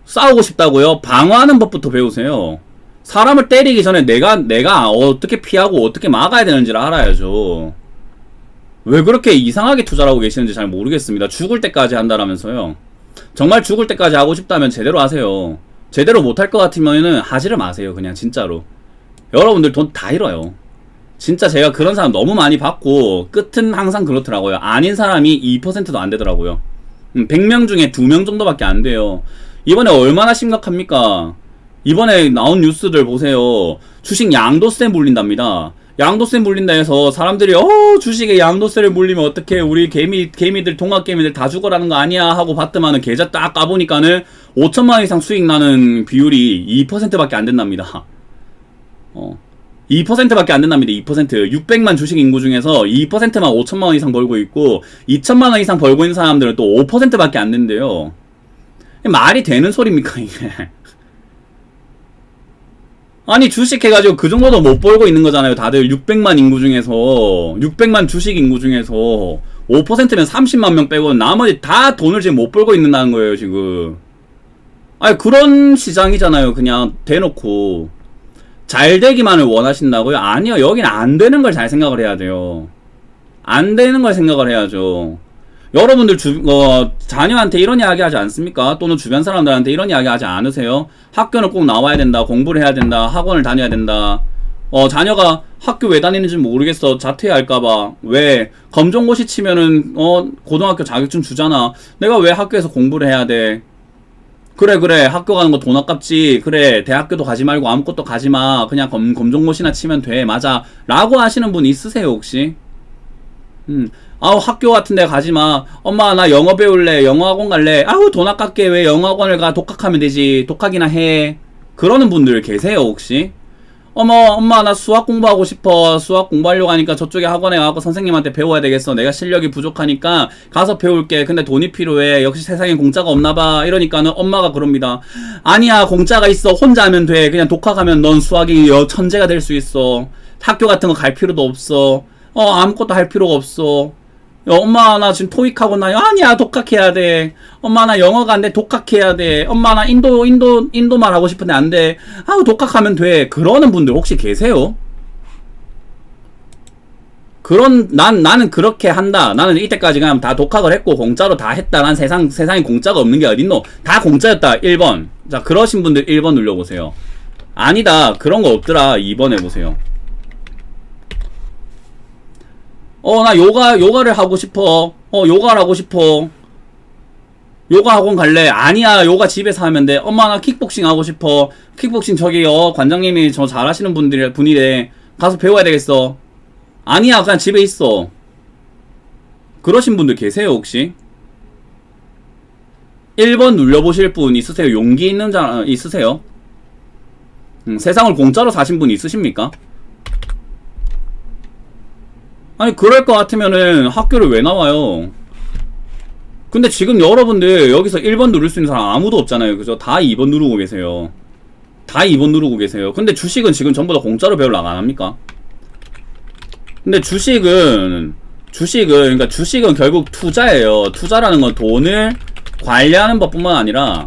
싸우고 싶다고요? 방어하는 법부터 배우세요. 사람을 때리기 전에 내가 어떻게 피하고 어떻게 막아야 되는지를 알아야죠. 왜 그렇게 이상하게 투자를 하고 계시는지 잘 모르겠습니다. 죽을 때까지 한다라면서요. 정말 죽을 때까지 하고 싶다면 제대로 하세요. 제대로 못할 것 같으면은 하지를 마세요. 그냥 진짜로. 여러분들 돈 다 잃어요. 진짜 제가 그런 사람 너무 많이 봤고 끝은 항상 그렇더라고요. 아닌 사람이 2%도 안 되더라고요. 100명 중에 2명 정도밖에 안 돼요. 이번에 얼마나 심각합니까? 이번에 나온 뉴스들 보세요. 주식 양도세 물린답니다. 양도세 물린다 해서 사람들이 주식에 양도세를 물리면 어떡해, 우리 개미들 동학개미들 다 죽어라는 거 아니야 하고 봤더만은 계좌 딱 까보니까는 5천만원 이상 수익 나는 비율이 2%밖에 안 된답니다. 2%밖에 안 된답니다. 2%. 600만 주식 인구 중에서 2%만 5천만원 이상 벌고 있고 2천만원 이상 벌고 있는 사람들은 또 5%밖에 안 된대요. 말이 되는 소리입니까 이게? 아니, 주식 해가지고 그 정도도 못 벌고 있는 거잖아요. 다들 600만 인구 중에서 600만 주식 인구 중에서 5%면 30만 명 빼고 나머지 다 돈을 지금 못 벌고 있는다는 거예요 지금. 아니, 그런 시장이잖아요. 그냥 대놓고 잘 되기만을 원하신다고요? 아니요, 여긴 안 되는 걸 잘 생각을 해야 돼요. 안 되는 걸 생각을 해야죠. 여러분들 자녀한테 이런 이야기 하지 않습니까? 또는 주변 사람들한테 이런 이야기 하지 않으세요? 학교는 꼭 나와야 된다, 공부를 해야 된다, 학원을 다녀야 된다. 자녀가 학교 왜 다니는지 모르겠어, 자퇴할까봐. 왜? 검정고시 치면은 고등학교 자격증 주잖아. 내가 왜 학교에서 공부를 해야 돼? 그래, 학교 가는 거 돈 아깝지. 그래, 대학교도 가지 말고 아무것도 가지마. 그냥 검정고시나 치면 돼. 맞아. 라고 하시는 분 있으세요 혹시? 학교 같은 데 가지마. 엄마, 나 영어 배울래. 영어학원 갈래. 돈 아깝게 왜 영어학원을 가. 독학하면 되지. 독학이나 해. 그러는 분들 계세요 혹시? 엄마, 나 수학 공부하고 싶어. 수학 공부하려고 하니까 저쪽에 학원에 가고 선생님한테 배워야 되겠어. 내가 실력이 부족하니까 가서 배울게. 근데 돈이 필요해. 역시 세상엔 공짜가 없나봐. 이러니까는 엄마가 그럽니다. 아니야, 공짜가 있어. 혼자 하면 돼. 그냥 독학하면 넌 수학이 천재가 될 수 있어. 학교 같은 거 갈 필요도 없어. 아무것도 할 필요가 없어. 엄마, 나 지금 토익하고 나 아니야, 독학해야 돼. 엄마, 나 영어가 안 돼. 독학해야 돼. 엄마, 나 인도말 하고 싶은데 안 돼. 독학하면 돼. 그러는 분들 혹시 계세요? 나는 그렇게 한다. 나는 이때까지 그냥 다 독학을 했고 공짜로 다 했다. 난 세상에 공짜가 없는 게 어딨노? 다 공짜였다. 1번. 자, 그러신 분들 1번 눌러보세요. 아니다, 그런 거 없더라. 2번 해보세요. 나 요가를 하고 싶어. 요가를 하고 싶어. 요가 학원 갈래? 아니야, 요가 집에서 하면 돼. 엄마, 나 킥복싱 하고 싶어. 킥복싱 관장님이 저 잘하시는 분이래. 가서 배워야 되겠어. 아니야, 그냥 집에 있어. 그러신 분들 계세요 혹시? 1번 눌러보실 분 있으세요? 용기 있는 자 있으세요? 세상을 공짜로 사신 분 있으십니까? 아니, 그럴 것 같으면은 학교를 왜 나와요? 근데 지금 여러분들 여기서 1번 누를 수 있는 사람 아무도 없잖아요. 그죠? 다 2번 누르고 계세요. 다 2번 누르고 계세요. 근데 주식은 지금 전부 다 공짜로 배우려고 안 합니까? 근데 주식은 그러니까 주식은 결국 투자예요. 투자라는 건 돈을 관리하는 법뿐만 아니라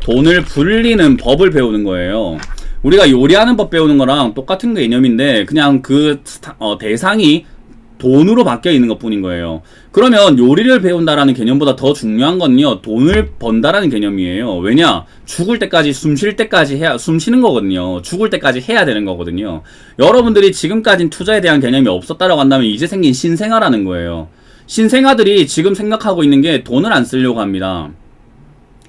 돈을 불리는 법을 배우는 거예요. 우리가 요리하는 법 배우는 거랑 똑같은 개념인데 그냥 대상이 돈으로 바뀌어 있는 것 뿐인 거예요. 그러면 요리를 배운다라는 개념보다 더 중요한 건요, 돈을 번다라는 개념이에요. 왜냐? 죽을 때까지, 숨 쉬는 거거든요. 죽을 때까지 해야 되는 거거든요. 여러분들이 지금까진 투자에 대한 개념이 없었다라고 한다면 이제 생긴 신생아라는 거예요. 신생아들이 지금 생각하고 있는 게 돈을 안 쓰려고 합니다.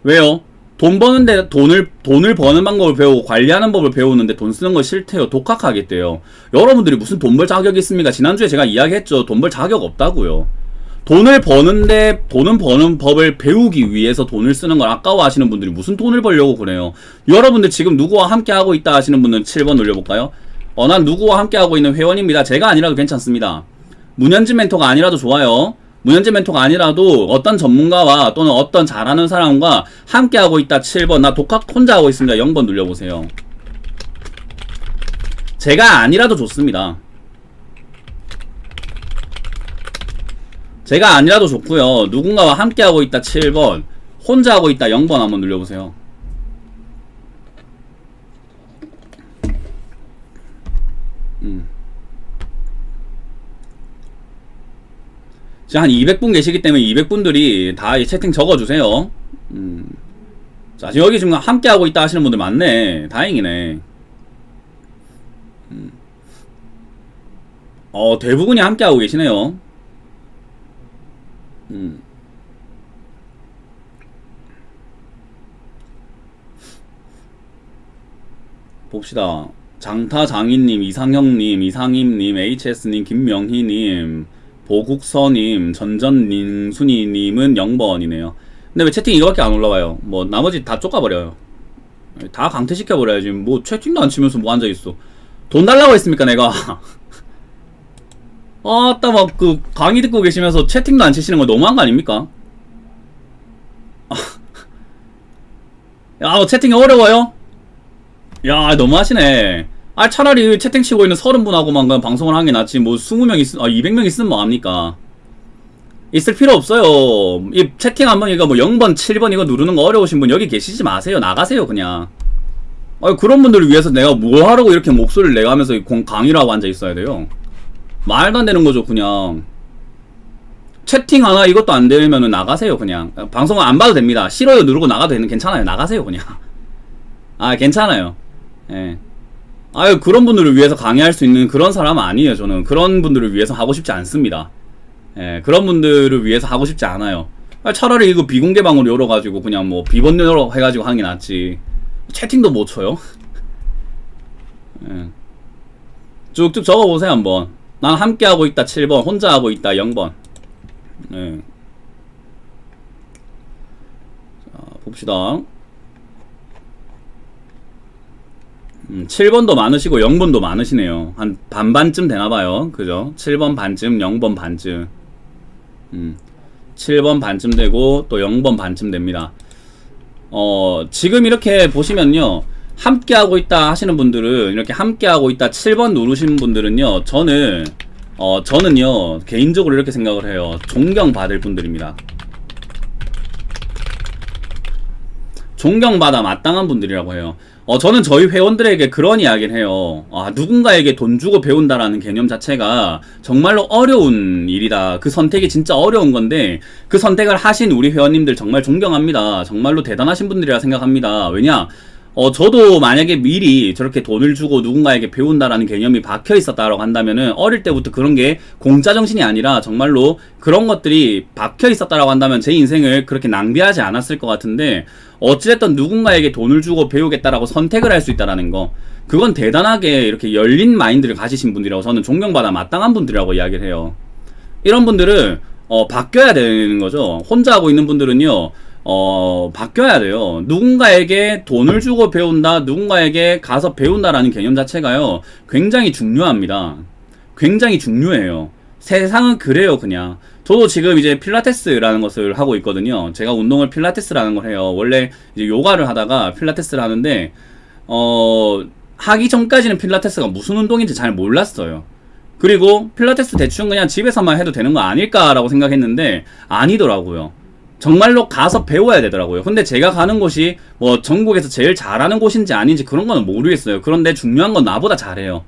왜요? 돈 버는데 돈을 버는 방법을 배우고 관리하는 법을 배우는데 돈 쓰는 거 싫대요. 독학하겠대요. 여러분들이 무슨 돈 벌 자격이 있습니까? 지난주에 제가 이야기했죠. 돈 벌 자격 없다고요. 돈을 버는 법을 배우기 위해서 돈을 쓰는 걸 아까워하시는 분들이 무슨 돈을 벌려고 그래요. 여러분들 지금 누구와 함께 하고 있다 하시는 분은 7번 눌려볼까요? 난 누구와 함께 하고 있는 회원입니다. 제가 아니라도 괜찮습니다. 문현진 멘토가 아니라도 좋아요. 문현진 멘토가 아니라도 어떤 전문가와 또는 어떤 잘하는 사람과 함께하고 있다. 7번. 나 독학 혼자 하고 있습니다. 0번 눌려보세요. 제가 아니라도 좋습니다. 제가 아니라도 좋고요. 누군가와 함께하고 있다. 7번. 혼자 하고 있다. 0번 한번 눌려보세요. 지금 한 200분 계시기 때문에 200분들이 다 이 채팅 적어주세요. 자, 여기 지금 함께하고 있다 하시는 분들 많네. 다행이네. 대부분이 함께하고 계시네요. 음. 봅시다. 장타장인님, 이상형님, 이상임님, HS님, 김명희님, 보국서님, 전전닝순이님은 0번이네요. 근데 왜 채팅 이거밖에 안 올라와요? 뭐 나머지 다 쫓아버려요. 다 강퇴시켜버려야지. 뭐 채팅도 안 치면서 뭐 앉아있어. 돈 달라고 했습니까 내가? 아따 막 그 강의 듣고 계시면서 채팅도 안 치시는 거 너무한 거 아닙니까? 야, 뭐 채팅이 어려워요? 야, 너무하시네. 아, 차라리 채팅 치고 있는 30분하고만 그냥 방송을 하는 게 낫지. 뭐 20명 있으면, 200명 있으면 뭐합니까? 있을 필요 없어요. 이 채팅 한번 이거 뭐 0번, 7번 이거 누르는 거 어려우신 분 여기 계시지 마세요. 나가세요, 그냥. 그런 분들을 위해서 내가 뭐 하라고 이렇게 목소리를 내가면서 강의를 하고 앉아 있어야 돼요. 말도 안 되는 거죠, 그냥. 채팅 하나 이것도 안 되면은 나가세요, 그냥. 방송을 안 봐도 됩니다. 싫어요 누르고 나가도 되는 괜찮아요. 나가세요, 그냥. 아, 괜찮아요. 예. 아유, 그런 분들을 위해서 강의할 수 있는 그런 사람은 아니에요, 저는. 그런 분들을 위해서 하고 싶지 않습니다. 예, 그런 분들을 위해서 하고 싶지 않아요. 차라리 이거 비공개방으로 열어가지고 그냥 뭐 비번열어 해가지고 하는 게 낫지. 채팅도 못 쳐요. 예. 쭉쭉 적어보세요, 한번. 난 함께하고 있다 7번, 혼자 하고 있다 0번. 예. 자, 봅시다. 7번도 많으시고 0번도 많으시네요. 한 반반쯤 되나봐요. 그죠? 7번 반쯤, 0번 반쯤. 7번 반쯤 되고 또 0번 반쯤 됩니다. 지금 이렇게 보시면요, 함께하고 있다 하시는 분들은, 이렇게 함께하고 있다 7번 누르신 분들은요, 저는요 개인적으로 이렇게 생각을 해요. 존경받을 분들입니다. 존경받아 마땅한 분들이라고 해요. 저는 저희 회원들에게 그런 이야기를 해요. 누군가에게 돈 주고 배운다라는 개념 자체가 정말로 어려운 일이다. 그 선택이 진짜 어려운 건데, 그 선택을 하신 우리 회원님들 정말 존경합니다. 정말로 대단하신 분들이라 생각합니다. 왜냐? 저도 만약에 미리 저렇게 돈을 주고 누군가에게 배운다라는 개념이 박혀 있었다라고 한다면은, 어릴 때부터 그런 게 공짜 정신이 아니라 정말로 그런 것들이 박혀 있었다라고 한다면 제 인생을 그렇게 낭비하지 않았을 것 같은데, 어찌됐든 누군가에게 돈을 주고 배우겠다라고 선택을 할 수 있다라는 거, 그건 대단하게 이렇게 열린 마인드를 가지신 분들이라고 저는 존경받아 마땅한 분들이라고 이야기를 해요. 이런 분들은 바뀌어야 되는 거죠. 혼자 하고 있는 분들은요, 바뀌어야 돼요. 누군가에게 돈을 주고 배운다, 누군가에게 가서 배운다라는 개념 자체가요, 굉장히 중요합니다. 굉장히 중요해요. 세상은 그래요, 그냥. 저도 지금 이제 필라테스라는 것을 하고 있거든요. 제가 운동을 필라테스라는 걸 해요. 원래 이제 요가를 하다가 필라테스를 하는데, 하기 전까지는 필라테스가 무슨 운동인지 잘 몰랐어요. 그리고 필라테스 대충 그냥 집에서만 해도 되는 거 아닐까라고 생각했는데, 아니더라고요. 정말로 가서 배워야 되더라고요. 근데 제가 가는 곳이 뭐 전국에서 제일 잘하는 곳인지 아닌지 그런 거는 모르겠어요. 그런데 중요한 건 나보다 잘해요.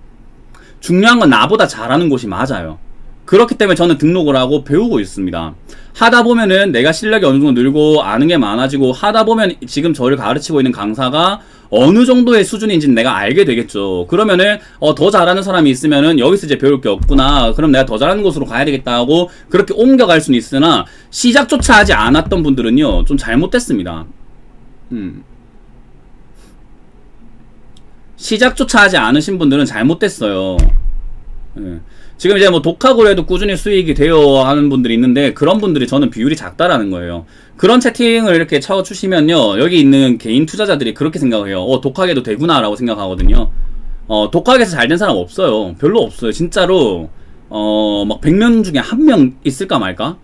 중요한 건 나보다 잘하는 곳이 맞아요. 그렇기 때문에 저는 등록을 하고 배우고 있습니다. 하다 보면은 내가 실력이 어느 정도 늘고 아는 게 많아지고, 하다 보면 지금 저를 가르치고 있는 강사가 어느 정도의 수준인지는 내가 알게 되겠죠. 그러면은 더 잘하는 사람이 있으면은 여기서 이제 배울 게 없구나, 그럼 내가 더 잘하는 곳으로 가야 되겠다 하고 그렇게 옮겨갈 수는 있으나, 시작조차 하지 않았던 분들은요 좀 잘못됐습니다. 시작조차 하지 않으신 분들은 잘못됐어요. 지금 이제 뭐 독학으로 해도 꾸준히 수익이 되어 하는 분들이 있는데, 그런 분들이 저는 비율이 작다라는 거예요. 그런 채팅을 이렇게 쳐주시면요, 여기 있는 개인 투자자들이 그렇게 생각해요. 독학해도 되구나 라고 생각하거든요. 독학에서 잘 된 사람 없어요. 별로 없어요. 진짜로 막 100명 중에 1명 있을까 말까?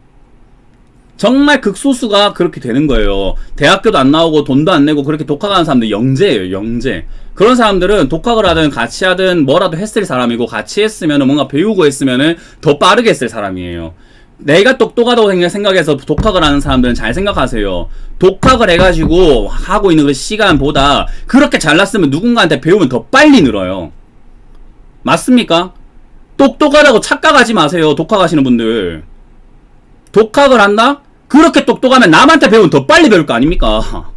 정말 극소수가 그렇게 되는 거예요. 대학교도 안 나오고 돈도 안 내고 그렇게 독학하는 사람들 영재예요, 영재. 그런 사람들은 독학을 하든 같이 하든 뭐라도 했을 사람이고, 같이 했으면 뭔가 배우고 했으면 더 빠르게 했을 사람이에요. 내가 똑똑하다고 생각해서 독학을 하는 사람들은 잘 생각하세요. 독학을 해가지고 하고 있는 그 시간보다 그렇게 잘났으면 누군가한테 배우면 더 빨리 늘어요. 맞습니까? 똑똑하다고 착각하지 마세요, 독학하시는 분들. 독학을 한다? 그렇게 똑똑하면 남한테 배우면 더 빨리 배울 거 아닙니까?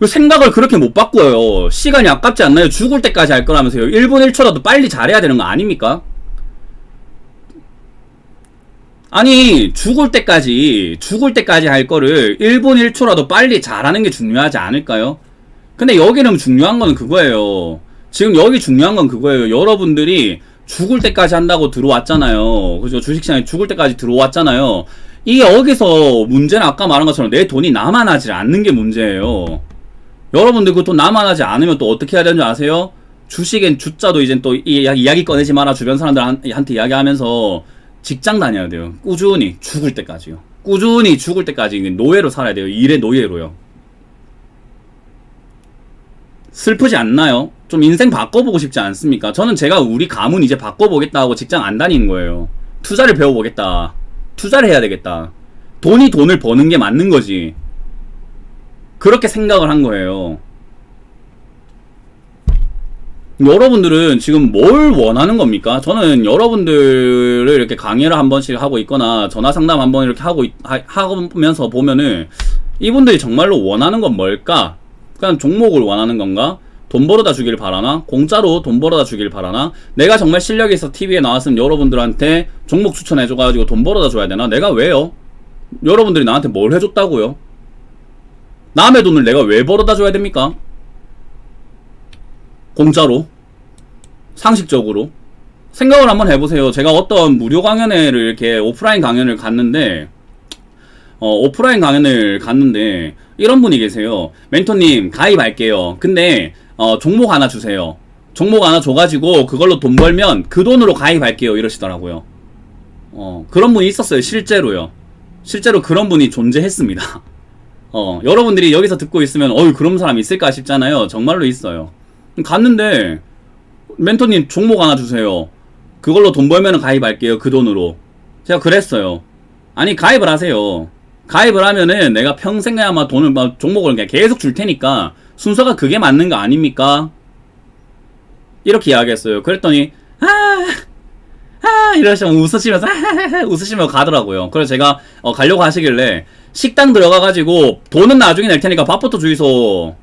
생각을 그렇게 못 바꿔요. 시간이 아깝지 않나요? 죽을 때까지 할 거라면서요. 1분 1초라도 빨리 잘해야 되는 거 아닙니까? 아니 죽을 때까지 할 거를 1분 1초라도 빨리 잘하는 게 중요하지 않을까요? 근데 여기는 중요한 건 그거예요. 지금 여기 중요한 건 그거예요. 여러분들이 죽을 때까지 한다고 들어왔잖아요. 그죠? 주식시장에 죽을 때까지 들어왔잖아요. 이게 여기서 문제는 아까 말한 것처럼 내 돈이 남아나지 않는 게 문제예요. 여러분들 그 돈 남아나지 않으면 또 어떻게 해야 되는 줄 아세요? 주식엔 주자도 이젠 또 이야기 꺼내지 마라 주변 사람들한테 이야기하면서 직장 다녀야 돼요. 꾸준히 죽을 때까지요. 꾸준히 죽을 때까지 노예로 살아야 돼요. 일의 노예로요. 슬프지 않나요? 좀 인생 바꿔보고 싶지 않습니까? 저는 제가 우리 가문 이제 바꿔보겠다 하고 직장 안 다니는 거예요. 투자를 배워보겠다. 투자를 해야 되겠다. 돈이 돈을 버는 게 맞는 거지. 그렇게 생각을 한 거예요. 여러분들은 지금 뭘 원하는 겁니까? 저는 여러분들을 이렇게 강의를 한 번씩 하고 있거나 전화 상담 한 번 이렇게 하면서 보면은 이분들이 정말로 원하는 건 뭘까? 그냥 종목을 원하는 건가? 돈 벌어다 주길 바라나? 공짜로 돈 벌어다 주길 바라나? 내가 정말 실력이 있어 TV에 나왔으면 여러분들한테 종목 추천해줘가지고 돈 벌어다 줘야 되나? 내가 왜요? 여러분들이 나한테 뭘 해줬다고요? 남의 돈을 내가 왜 벌어다 줘야 됩니까? 공짜로? 상식적으로? 생각을 한번 해보세요. 제가 어떤 무료 강연회를 이렇게 오프라인 강연을 갔는데 이런 분이 계세요. 멘토님 가입할게요. 근데 종목 하나 주세요. 종목 하나 줘가지고 그걸로 돈 벌면 그 돈으로 가입할게요. 이러시더라고요. 그런 분이 있었어요. 실제로요. 실제로 그런 분이 존재했습니다. 여러분들이 여기서 듣고 있으면 그런 사람 있을까 싶잖아요. 정말로 있어요. 갔는데 멘토님 종목 하나 주세요. 그걸로 돈 벌면 가입할게요. 그 돈으로. 제가 그랬어요. 아니 가입을 하세요. 가입을 하면은 내가 평생 아마 돈을 종목을 그냥 계속 줄 테니까 순서가 그게 맞는 거 아닙니까? 이렇게 이야기했어요. 그랬더니 이러시면 웃으시면서 가더라고요. 그래서 제가 가려고 하시길래 식당 들어가가지고 돈은 나중에 낼 테니까 밥부터 주이소.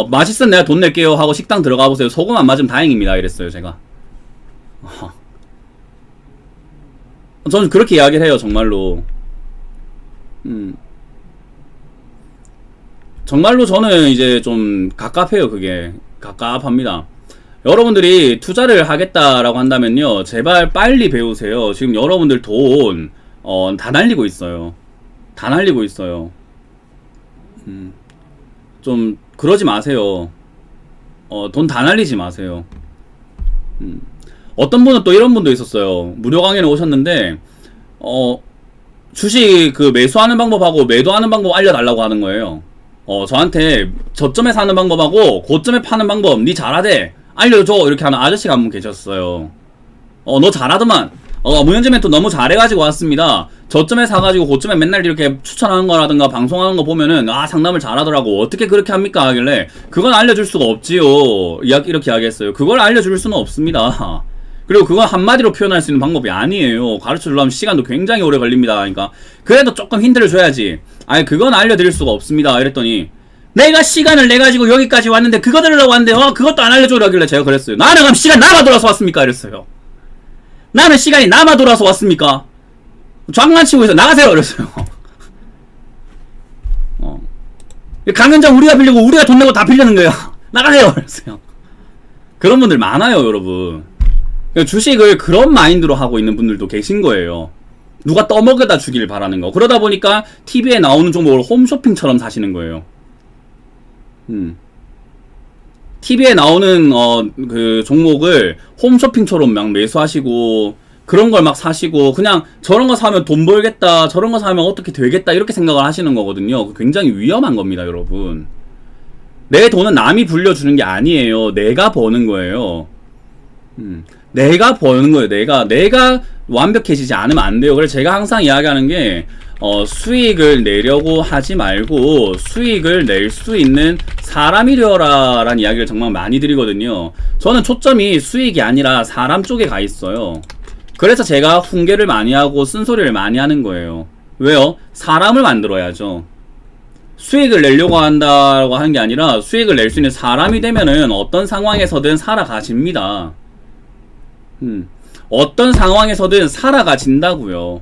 맛있으면 내가 돈 낼게요 하고 식당 들어가 보세요. 소금 안 맞으면 다행입니다. 이랬어요 제가. 저는 그렇게 이야기를 해요. 정말로. 정말로 저는 이제 좀 갑갑해요. 그게 갑갑합니다. 여러분들이 투자를 하겠다라고 한다면요, 제발 빨리 배우세요. 지금 여러분들 돈 다 날리고 있어요. 다 날리고 있어요. 좀 그러지 마세요. 돈 다 날리지 마세요. 어떤 분은 또 이런 분도 있었어요. 무료 강연에 오셨는데 주식 그 매수하는 방법하고 매도하는 방법 알려달라고 하는 거예요. 저한테 저점에 사는 방법하고 고점에 파는 방법 니 잘하대 알려줘 이렇게 하는 아저씨가 한 분 계셨어요. 너 잘하더만. 문현재 멘토 너무 잘해가지고 왔습니다. 저점에 사가지고 고점에 맨날 이렇게 추천하는 거라든가 방송하는 거 보면은 상담을 잘하더라고. 어떻게 그렇게 합니까? 하길래 그건 알려줄 수가 없지요. 이렇게 이야기했어요. 그걸 알려줄 수는 없습니다. 그리고 그건 한마디로 표현할 수 있는 방법이 아니에요. 가르쳐주려면 시간도 굉장히 오래 걸립니다. 그러니까 그래도 조금 힌트를 줘야지. 아니 그건 알려드릴 수가 없습니다. 이랬더니 내가 시간을 내가지고 여기까지 왔는데 그거 들으려고 왔는데 그것도 안 알려줘 이러길래 제가 그랬어요. 나는 그럼 시간 남아 돌아서 왔습니까? 이랬어요. 나는 시간이 남아 돌아서 왔습니까? 장난치고 있어. 나가세요. 이랬어요. 강연장 우리가 빌리고 우리가 돈 내고 다 빌리는 거예요. 나가세요. 이랬어요. 그런 분들 많아요, 여러분. 주식을 그런 마인드로 하고 있는 분들도 계신 거예요. 누가 떠먹여다 주길 바라는 거. 그러다 보니까 TV에 나오는 종목을 홈쇼핑처럼 사시는 거예요. TV에 나오는 그 종목을 홈쇼핑처럼 막 매수하시고 그런 걸 막 사시고 그냥 저런 거 사면 돈 벌겠다, 저런 거 사면 어떻게 되겠다 이렇게 생각을 하시는 거거든요. 굉장히 위험한 겁니다, 여러분. 내 돈은 남이 불려주는 게 아니에요. 내가 버는 거예요. 내가 버는 거예요. 내가 완벽해지지 않으면 안 돼요. 그래서 제가 항상 이야기하는 게 수익을 내려고 하지 말고 수익을 낼 수 있는 사람이 되어라 라는 이야기를 정말 많이 드리거든요. 저는 초점이 수익이 아니라 사람 쪽에 가 있어요. 그래서 제가 훈계를 많이 하고 쓴소리를 많이 하는 거예요. 왜요? 사람을 만들어야죠. 수익을 내려고 한다고 하는 게 아니라 수익을 낼 수 있는 사람이 되면은 어떤 상황에서든 살아가집니다. 어떤 상황에서든 살아가진다고요.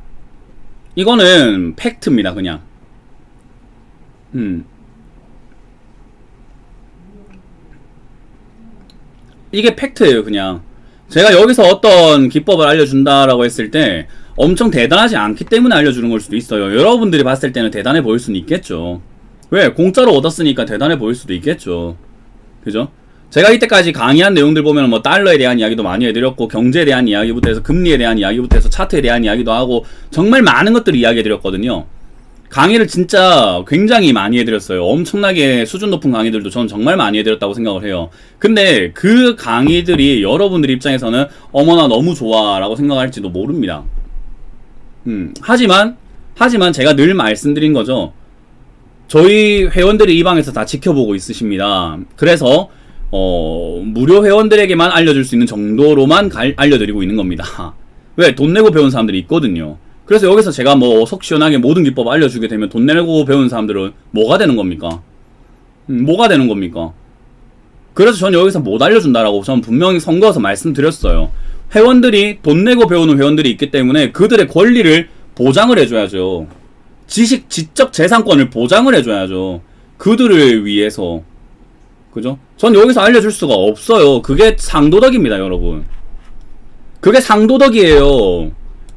이거는 팩트입니다, 그냥. 이게 팩트예요, 그냥. 제가 여기서 어떤 기법을 알려준다라고 했을 때 엄청 대단하지 않기 때문에 알려주는 걸 수도 있어요. 여러분들이 봤을 때는 대단해 보일 수는 있겠죠. 왜? 공짜로 얻었으니까 대단해 보일 수도 있겠죠. 그죠? 제가 이때까지 강의한 내용들 보면 뭐 달러에 대한 이야기도 많이 해드렸고, 경제에 대한 이야기부터 해서 금리에 대한 이야기부터 해서 차트에 대한 이야기도 하고, 정말 많은 것들을 이야기해드렸거든요. 강의를 진짜 굉장히 많이 해드렸어요. 엄청나게 수준 높은 강의들도 저는 정말 많이 해드렸다고 생각을 해요. 근데 그 강의들이 여러분들 입장에서는 어머나 너무 좋아 라고 생각할지도 모릅니다. 하지만 제가 늘 말씀드린 거죠. 저희 회원들이 이 방에서 다 지켜보고 있으십니다. 그래서 무료 회원들에게만 알려줄 수 있는 정도로만 알려드리고 있는 겁니다. 왜? 돈 내고 배운 사람들이 있거든요. 그래서 여기서 제가 뭐 속 시원하게 모든 기법 알려주게 되면 돈 내고 배운 사람들은 뭐가 되는 겁니까? 뭐가 되는 겁니까? 그래서 전 여기서 못 알려준다라고 전 분명히 선거에서 말씀드렸어요. 회원들이 돈 내고 배우는 회원들이 있기 때문에 그들의 권리를 보장을 해줘야죠. 지적 재산권을 보장을 해줘야죠. 그들을 위해서. 그죠? 전 여기서 알려줄 수가 없어요. 그게 상도덕입니다, 여러분. 그게 상도덕이에요.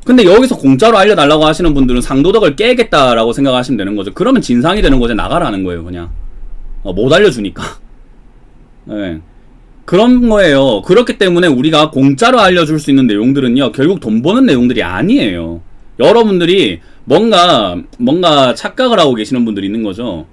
근데 여기서 공짜로 알려달라고 하시는 분들은 상도덕을 깨겠다라고 생각하시면 되는 거죠. 그러면 진상이 되는 거죠. 나가라는 거예요, 그냥. 못 알려주니까. 네. 그런 거예요. 그렇기 때문에 우리가 공짜로 알려줄 수 있는 내용들은요, 결국 돈 버는 내용들이 아니에요. 여러분들이 뭔가 착각을 하고 계시는 분들이 있는 거죠.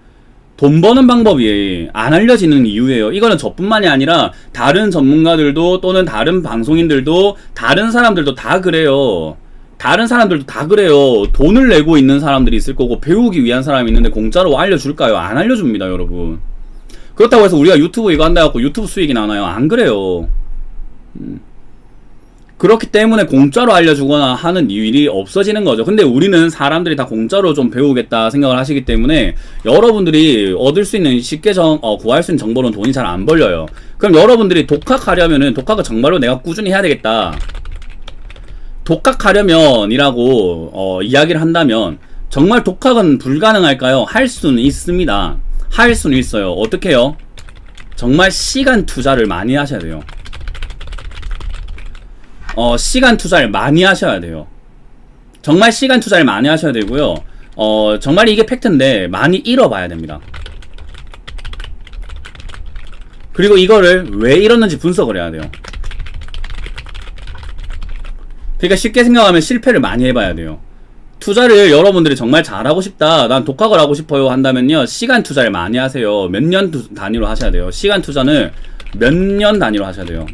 돈 버는 방법이 안 알려지는 이유예요. 이거는 저뿐만이 아니라 다른 전문가들도 또는 다른 방송인들도 다른 사람들도 다 그래요. 다른 사람들도 다 그래요. 돈을 내고 있는 사람들이 있을 거고 배우기 위한 사람이 있는데 공짜로 알려줄까요? 안 알려줍니다, 여러분. 그렇다고 해서 우리가 유튜브 이거 한다 해갖고 유튜브 수익이 나나요? 안 그래요. 그렇기 때문에 공짜로 알려주거나 하는 일이 없어지는 거죠. 근데 우리는 사람들이 다 공짜로 좀 배우겠다 생각을 하시기 때문에 여러분들이 얻을 수 있는 쉽게 구할 수 있는 정보는 돈이 잘 안 벌려요. 그럼 여러분들이 독학하려면은 독학을 정말로 내가 꾸준히 해야 되겠다. 독학하려면 이라고 이야기를 한다면 정말 독학은 불가능할까요? 할 수는 있습니다. 할 수는 있어요. 어떻게 해요? 정말 시간 투자를 많이 하셔야 돼요. 시간 투자를 많이 하셔야 돼요. 정말 시간 투자를 많이 하셔야 되고요. 정말 이게 팩트인데 많이 잃어봐야 됩니다. 그리고 이거를 왜 잃었는지 분석을 해야 돼요. 그러니까 쉽게 생각하면 실패를 많이 해봐야 돼요. 투자를 여러분들이 정말 잘하고 싶다, 난 독학을 하고 싶어요 한다면요, 시간 투자를 많이 하세요. 몇 년 단위로 하셔야 돼요. 시간 투자는 몇 년 단위로 하셔야 돼요.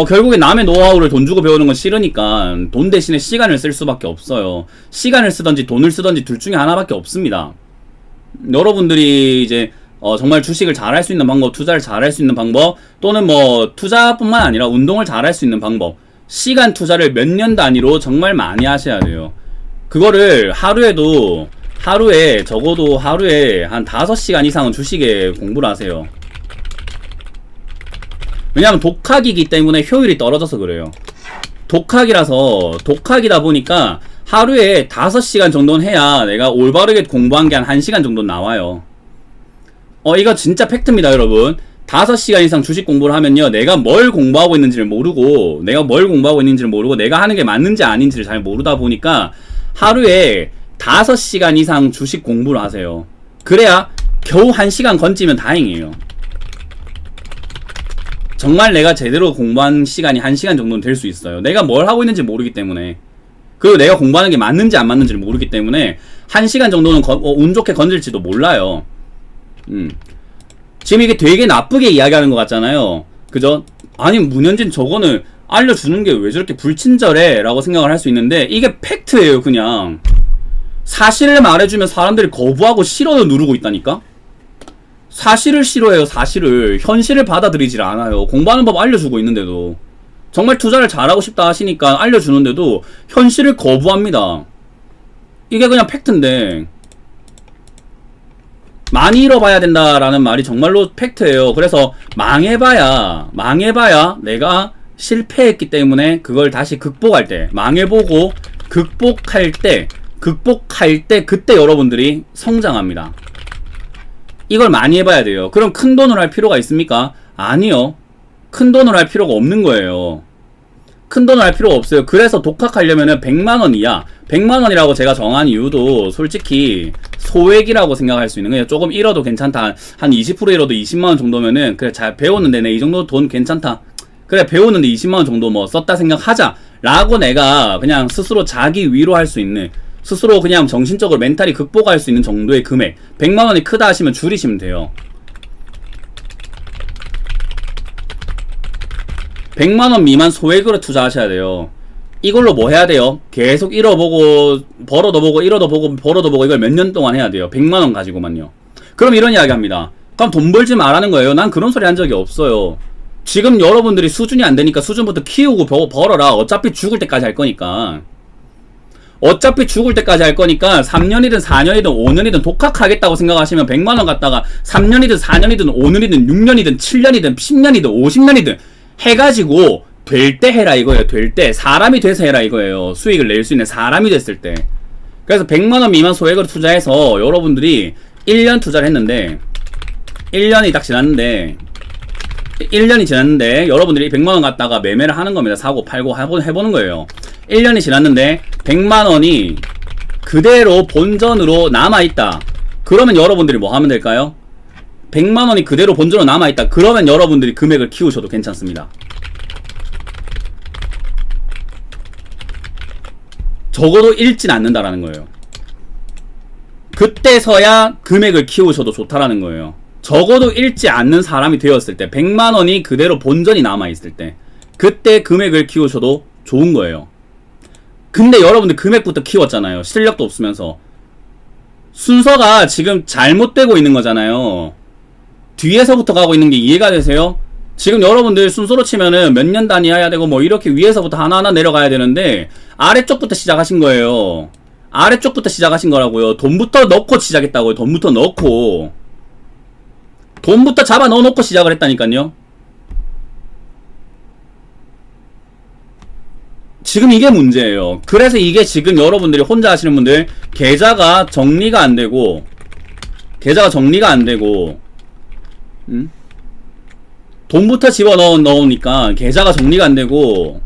결국에 남의 노하우를 돈 주고 배우는 건 싫으니까 돈 대신에 시간을 쓸 수밖에 없어요. 시간을 쓰던지 돈을 쓰던지 둘 중에 하나밖에 없습니다. 여러분들이 이제 정말 주식을 잘할 수 있는 방법, 투자를 잘할 수 있는 방법, 또는 뭐 투자뿐만 아니라 운동을 잘할 수 있는 방법, 시간 투자를 몇 년 단위로 정말 많이 하셔야 돼요. 그거를 적어도 하루에 한 5시간 이상은 주식에 공부를 하세요. 왜냐면 독학이기 때문에 효율이 떨어져서 그래요. 독학이다 보니까 하루에 5시간 정도는 해야 내가 올바르게 공부한 게 한 1시간 정도 나와요. 이거 진짜 팩트입니다, 여러분. 5시간 이상 주식 공부를 하면요, 내가 뭘 공부하고 있는지를 모르고 내가 하는 게 맞는지 아닌지를 잘 모르다 보니까 하루에 5시간 이상 주식 공부를 하세요. 그래야 겨우 1시간 건지면 다행이에요. 정말 내가 제대로 공부한 시간이 1시간 정도는 될 수 있어요. 내가 뭘 하고 있는지 모르기 때문에. 그리고 내가 공부하는 게 맞는지 안 맞는지를 모르기 때문에 1시간 정도는 운 좋게 건질지도 몰라요. 지금 이게 되게 나쁘게 이야기하는 것 같잖아요. 그죠? 아니, 문현진 저거는 알려주는 게 왜 저렇게 불친절해? 라고 생각을 할 수 있는데 이게 팩트예요, 그냥. 사실을 말해주면 사람들이 거부하고 싫어요 누르고 있다니까? 사실을 싫어해요, 사실을. 현실을 받아들이질 않아요. 공부하는 법 알려주고 있는데도. 정말 투자를 잘하고 싶다 하시니까 알려주는데도 현실을 거부합니다. 이게 그냥 팩트인데. 많이 잃어봐야 된다라는 말이 정말로 팩트예요. 그래서 망해봐야 내가 실패했기 때문에 그걸 다시 극복할 때, 망해보고 극복할 때 그때 여러분들이 성장합니다. 이걸 많이 해봐야 돼요. 그럼 큰 돈을 할 필요가 있습니까? 아니요. 큰 돈을 할 필요가 없는 거예요. 큰 돈을 할 필요가 없어요. 그래서 독학하려면은 100만원 이하, 100만원이라고 제가 정한 이유도 솔직히 소액이라고 생각할 수 있는 거예요. 조금 잃어도 괜찮다. 한 20% 잃어도 20만원 정도면은 그래 잘 배웠는데 내 이 정도 돈 괜찮다. 그래 배웠는데 20만원 정도 뭐 썼다 생각하자 라고 내가 그냥 스스로 자기 위로할 수 있는, 스스로 그냥 정신적으로 멘탈이 극복할 수 있는 정도의 금액, 100만원이 크다 하시면 줄이시면 돼요. 100만원 미만 소액으로 투자하셔야 돼요. 이걸로 뭐 해야 돼요? 계속 잃어보고 벌어도 보고 잃어도 보고 벌어도 보고 이걸 몇 년 동안 해야 돼요. 100만원 가지고만요. 그럼 이런 이야기 합니다. 그럼 돈 벌지 말라는 거예요. 난 그런 소리 한 적이 없어요. 지금 여러분들이 수준이 안 되니까 수준부터 키우고 벌어라. 어차피 죽을 때까지 할 거니까. 어차피 죽을 때까지 할 거니까 3년이든 4년이든 5년이든 독학하겠다고 생각하시면 100만원 갖다가 3년이든 4년이든 5년이든 6년이든 7년이든 10년이든 50년이든 해가지고 될 때 해라 이거예요. 될 때 사람이 돼서 해라 이거예요. 수익을 낼 수 있는 사람이 됐을 때. 그래서 100만원 미만 소액으로 투자해서 여러분들이 1년 투자를 했는데 1년이 딱 지났는데 1년이 지났는데 여러분들이 100만원 갖다가 매매를 하는 겁니다. 사고 팔고 해보는 거예요. 1년이 지났는데 100만원이 그대로 본전으로 남아있다. 그러면 여러분들이 뭐 하면 될까요? 100만원이 그대로 본전으로 남아있다. 그러면 여러분들이 금액을 키우셔도 괜찮습니다. 적어도 잃진 않는다라는 거예요. 그때서야 금액을 키우셔도 좋다라는 거예요. 적어도 잃지 않는 사람이 되었을 때, 100만원이 그대로 본전이 남아있을 때, 그때 금액을 키우셔도 좋은 거예요. 근데 여러분들 금액부터 키웠잖아요. 실력도 없으면서. 순서가 지금 잘못되고 있는 거잖아요. 뒤에서부터 가고 있는 게 이해가 되세요? 지금 여러분들 순서로 치면은 몇 년 단위 해야 되고 뭐 이렇게 위에서부터 하나하나 내려가야 되는데 아래쪽부터 시작하신 거예요. 아래쪽부터 시작하신 거라고요. 돈부터 넣고 시작했다고요. 돈부터 넣고. 돈부터 잡아 넣어놓고 시작을 했다니까요. 지금 이게 문제예요. 그래서 이게 지금 여러분들이 혼자 하시는 분들 계좌가 정리가 안 되고 돈부터 집어넣으니까 계좌가 정리가 안 되고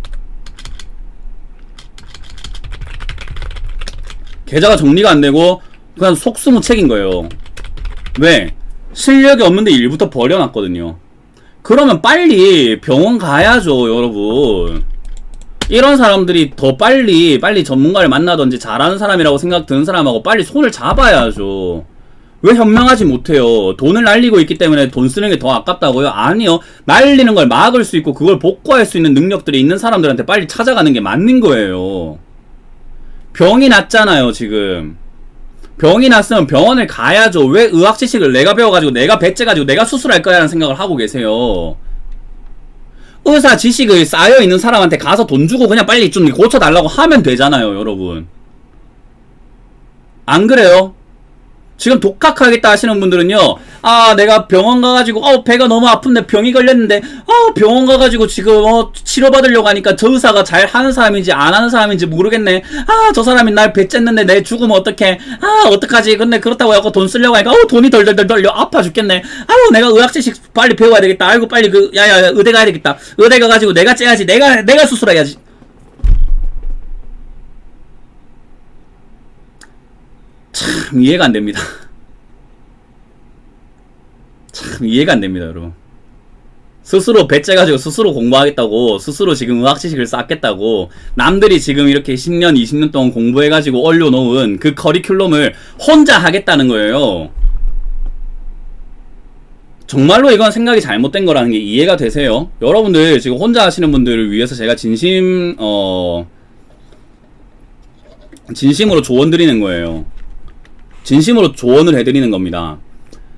그냥 속수무책인 거예요. 왜? 실력이 없는데 일부터 버려놨거든요. 그러면 빨리 병원 가야죠, 여러분. 이런 사람들이 더 빨리 전문가를 만나든지 잘하는 사람이라고 생각 드는 사람하고 빨리 손을 잡아야죠. 왜 현명하지 못해요? 돈을 날리고 있기 때문에 돈 쓰는 게 더 아깝다고요? 아니요. 날리는 걸 막을 수 있고 그걸 복구할 수 있는 능력들이 있는 사람들한테 빨리 찾아가는 게 맞는 거예요. 병이 났잖아요, 지금. 병이 났으면 병원을 가야죠. 왜 의학 지식을 내가 배워가지고 내가 배째가지고 내가 수술할 거야 라는 생각을 하고 계세요. 의사 지식이 쌓여있는 사람한테 가서 돈 주고 그냥 빨리 좀 고쳐달라고 하면 되잖아요, 여러분. 안 그래요? 지금 독학하겠다 하시는 분들은요, 아, 내가 병원 가가지고, 배가 너무 아픈데 병이 걸렸는데, 병원 가가지고 지금, 치료받으려고 하니까 저 의사가 잘 하는 사람인지 안 하는 사람인지 모르겠네. 저 사람이 날 배쨌는데 내 죽으면 어떡해. 어떡하지. 근데 그렇다고 해서 돈 쓰려고 하니까, 돈이 덜덜덜 떨려. 아파 죽겠네. 내가 의학지식 빨리 배워야 되겠다. 아이고, 빨리 야야, 의대 가야 되겠다. 의대 가가지고 내가 째야지. 내가 수술해야지. 참 이해가 안 됩니다. 참 이해가 안 됩니다, 여러분. 스스로 배째가지고 스스로 공부하겠다고, 스스로 지금 의학 지식을 쌓겠다고, 남들이 지금 이렇게 10년, 20년 동안 공부해가지고 올려놓은 그 커리큘럼을 혼자 하겠다는 거예요. 정말로 이건 생각이 잘못된 거라는 게 이해가 되세요? 여러분들 지금 혼자 하시는 분들을 위해서 제가 진심으로 조언 드리는 거예요. 진심으로 조언을 해드리는 겁니다.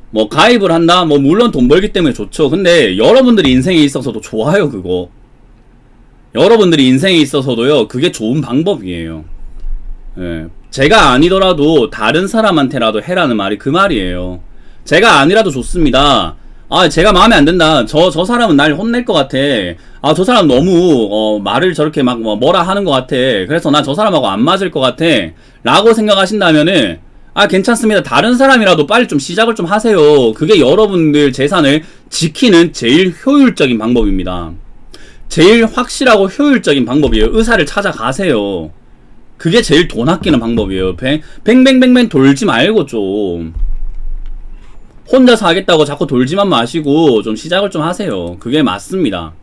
뭐 가입을 한다? 뭐 물론 돈 벌기 때문에 좋죠. 근데 여러분들이 인생에 있어서도 좋아요, 그거. 여러분들이 인생에 있어서도요, 그게 좋은 방법이에요. 예. 제가 아니더라도 다른 사람한테라도 해라는 말이 그 말이에요. 제가 아니라도 좋습니다. 아, 제가 마음에 안 든다. 저 사람은 날 혼낼 것 같아. 아, 저 사람 너무, 말을 저렇게 막, 뭐라 하는 것 같아. 그래서 난 저 사람하고 안 맞을 것 같아. 라고 생각하신다면은, 아, 괜찮습니다. 다른 사람이라도 빨리 좀 시작을 좀 하세요. 그게 여러분들 재산을 지키는 제일 효율적인 방법입니다. 제일 확실하고 효율적인 방법이에요. 의사를 찾아가세요. 그게 제일 돈 아끼는 방법이에요. 뱅뱅뱅뱅 돌지 말고 좀. 혼자서 하겠다고 자꾸 돌지만 마시고 좀 시작을 좀 하세요. 그게 맞습니다.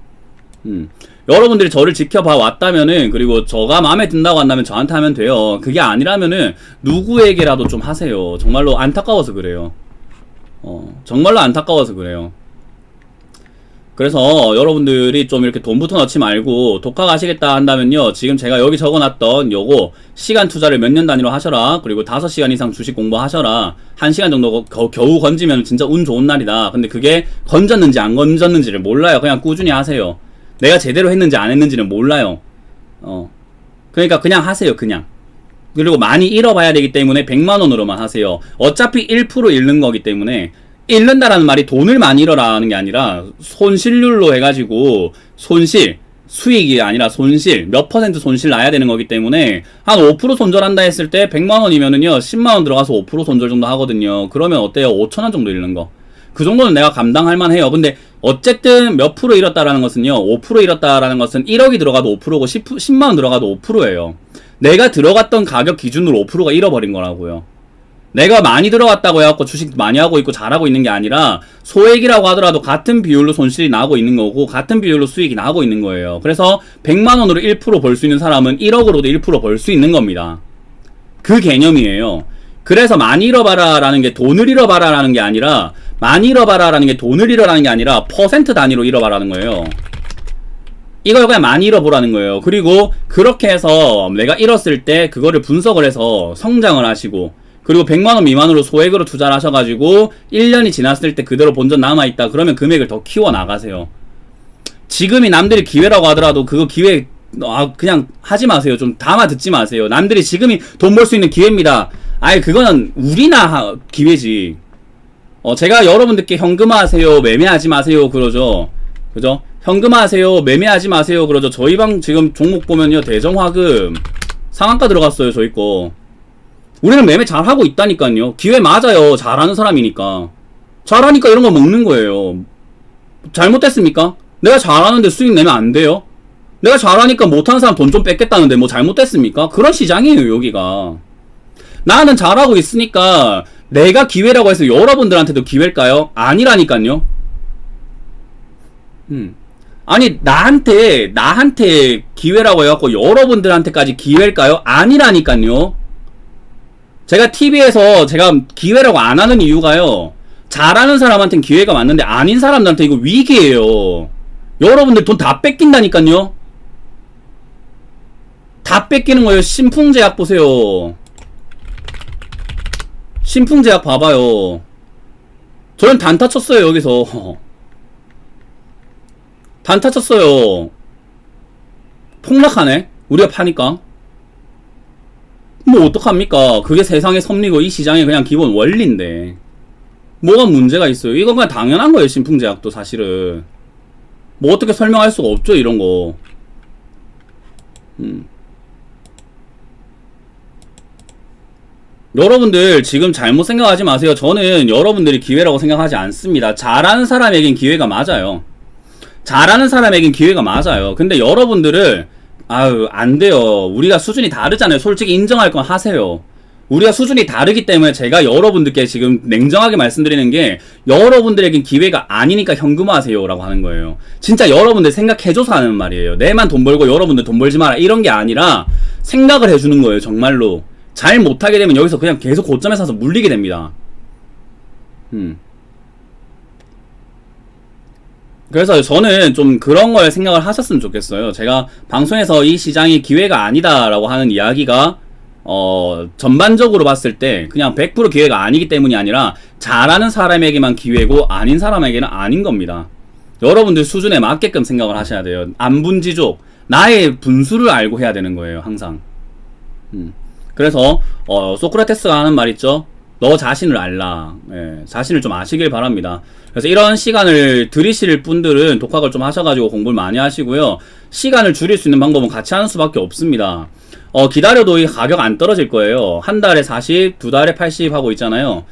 여러분들이 저를 지켜봐 왔다면은, 그리고 저가 마음에 든다고 한다면 저한테 하면 돼요. 그게 아니라면은 누구에게라도 좀 하세요. 정말로 안타까워서 그래요. 정말로 안타까워서 그래요. 그래서 여러분들이 좀 이렇게 돈부터 넣지 말고 독학 하시겠다 한다면요, 지금 제가 여기 적어놨던 요거 시간 투자를 몇 년 단위로 하셔라, 그리고 5시간 이상 주식 공부하셔라, 1시간 정도 겨우 건지면 진짜 운 좋은 날이다. 근데 그게 건졌는지 안 건졌는지를 몰라요. 그냥 꾸준히 하세요. 내가 제대로 했는지 안 했는지는 몰라요. 그러니까 그냥 하세요. 그냥. 그리고 많이 잃어봐야 되기 때문에 100만원으로만 하세요. 어차피 1% 잃는 거기 때문에, 잃는다라는 말이 돈을 많이 잃어라는 게 아니라 손실률로 해가지고 수익이 아니라 손실, 몇 퍼센트 손실 나야 되는 거기 때문에 한 5% 손절한다 했을 때 100만원이면은요 10만원 들어가서 5% 손절 정도 하거든요. 그러면 어때요? 5천원 정도 잃는 거. 그 정도는 내가 감당할 만해요. 근데 어쨌든 몇 프로 잃었다라는 것은요, 5% 잃었다라는 것은 1억이 들어가도 5%고 10만원 들어가도 5%예요. 내가 들어갔던 가격 기준으로 5%가 잃어버린 거라고요. 내가 많이 들어갔다고 해갖고 주식 많이 하고 있고 잘하고 있는 게 아니라, 소액이라고 하더라도 같은 비율로 손실이 나고 있는 거고 같은 비율로 수익이 나고 있는 거예요. 그래서 100만원으로 1% 벌 수 있는 사람은 1억으로도 1% 벌 수 있는 겁니다. 그 개념이에요. 그래서 많이 잃어봐라 라는 게 돈을 잃어봐라 라는 게 아니라, 많이 잃어봐라 라는 게 돈을 잃어라는 게 아니라 퍼센트 단위로 잃어봐라는 거예요. 이걸 그냥 많이 잃어보라는 거예요. 그리고 그렇게 해서 내가 잃었을 때 그거를 분석을 해서 성장을 하시고, 그리고 100만원 미만으로 소액으로 투자를 하셔가지고 1년이 지났을 때 그대로 본전 남아있다 그러면 금액을 더 키워나가세요. 지금이 남들이 기회라고 하더라도 그거 기회 그냥 하지 마세요. 좀 담아 듣지 마세요. 남들이 지금이 돈 벌 수 있는 기회입니다. 아예 그거는 우리나 기회지. 제가 여러분들께 현금화하세요, 매매하지 마세요 그러죠. 그죠? 현금화하세요, 매매하지 마세요 그러죠. 저희 방 지금 종목 보면요, 대정화금 상한가 들어갔어요. 저희 거. 우리는 매매 잘하고 있다니까요. 기회 맞아요. 잘하는 사람이니까. 잘하니까 이런 거 먹는 거예요. 잘못됐습니까? 내가 잘하는데 수익 내면 안 돼요? 내가 잘하니까 못하는 사람 돈 좀 뺏겠다는데 뭐 잘못됐습니까? 그런 시장이에요, 여기가. 나는 잘하고 있으니까 내가 기회라고 해서 여러분들한테도 기회일까요? 아니라니까요. 아니, 나한테 기회라고 해갖고 여러분들한테까지 기회일까요? 아니라니까요. 제가 TV에서 제가 기회라고 안 하는 이유가요, 잘하는 사람한테는 기회가 맞는데 아닌 사람들한테 이거 위기예요. 여러분들 돈 다 뺏긴다니까요. 다 뺏기는 거예요. 신풍제약 보세요. 신풍제약 봐봐요. 저는 단타 쳤어요. 여기서 단타 쳤어요. 폭락하네, 우리가 파니까. 뭐 어떡합니까? 그게 세상의 섭리고 이 시장의 그냥 기본 원리인데 뭐가 문제가 있어요? 이건 그냥 당연한 거예요. 신풍제약도 사실은 뭐 어떻게 설명할 수가 없죠, 이런 거. 여러분들 지금 잘못 생각하지 마세요. 저는 여러분들이 기회라고 생각하지 않습니다. 잘하는 사람에겐 기회가 맞아요. 잘하는 사람에겐 기회가 맞아요. 근데 여러분들을 안 돼요. 우리가 수준이 다르잖아요. 솔직히 인정할 건 하세요. 우리가 수준이 다르기 때문에 제가 여러분들께 지금 냉정하게 말씀드리는 게, 여러분들에겐 기회가 아니니까 현금화하세요 라고 하는 거예요. 진짜 여러분들 생각해줘서 하는 말이에요. 내만 돈 벌고 여러분들 돈 벌지 마라 이런 게 아니라 생각을 해주는 거예요. 정말로 잘 못하게 되면 여기서 그냥 계속 고점에 사서 물리게 됩니다. 그래서 저는 좀 그런 걸 생각을 하셨으면 좋겠어요. 제가 방송에서 이 시장이 기회가 아니다 라고 하는 이야기가 전반적으로 봤을 때 그냥 100% 기회가 아니기 때문이 아니라, 잘하는 사람에게만 기회고 아닌 사람에게는 아닌 겁니다. 여러분들 수준에 맞게끔 생각을 하셔야 돼요. 안분지족, 나의 분수를 알고 해야 되는 거예요, 항상. 그래서 소크라테스가 하는 말 있죠. 너 자신을 알라. 예, 자신을 좀 아시길 바랍니다. 그래서 이런 시간을 들이실 분들은 독학을 좀 하셔가지고 공부를 많이 하시고요. 시간을 줄일 수 있는 방법은 같이 하는 수밖에 없습니다. 기다려도 이 가격 안 떨어질 거예요. 한 달에 40, 두 달에 80 하고 있잖아요.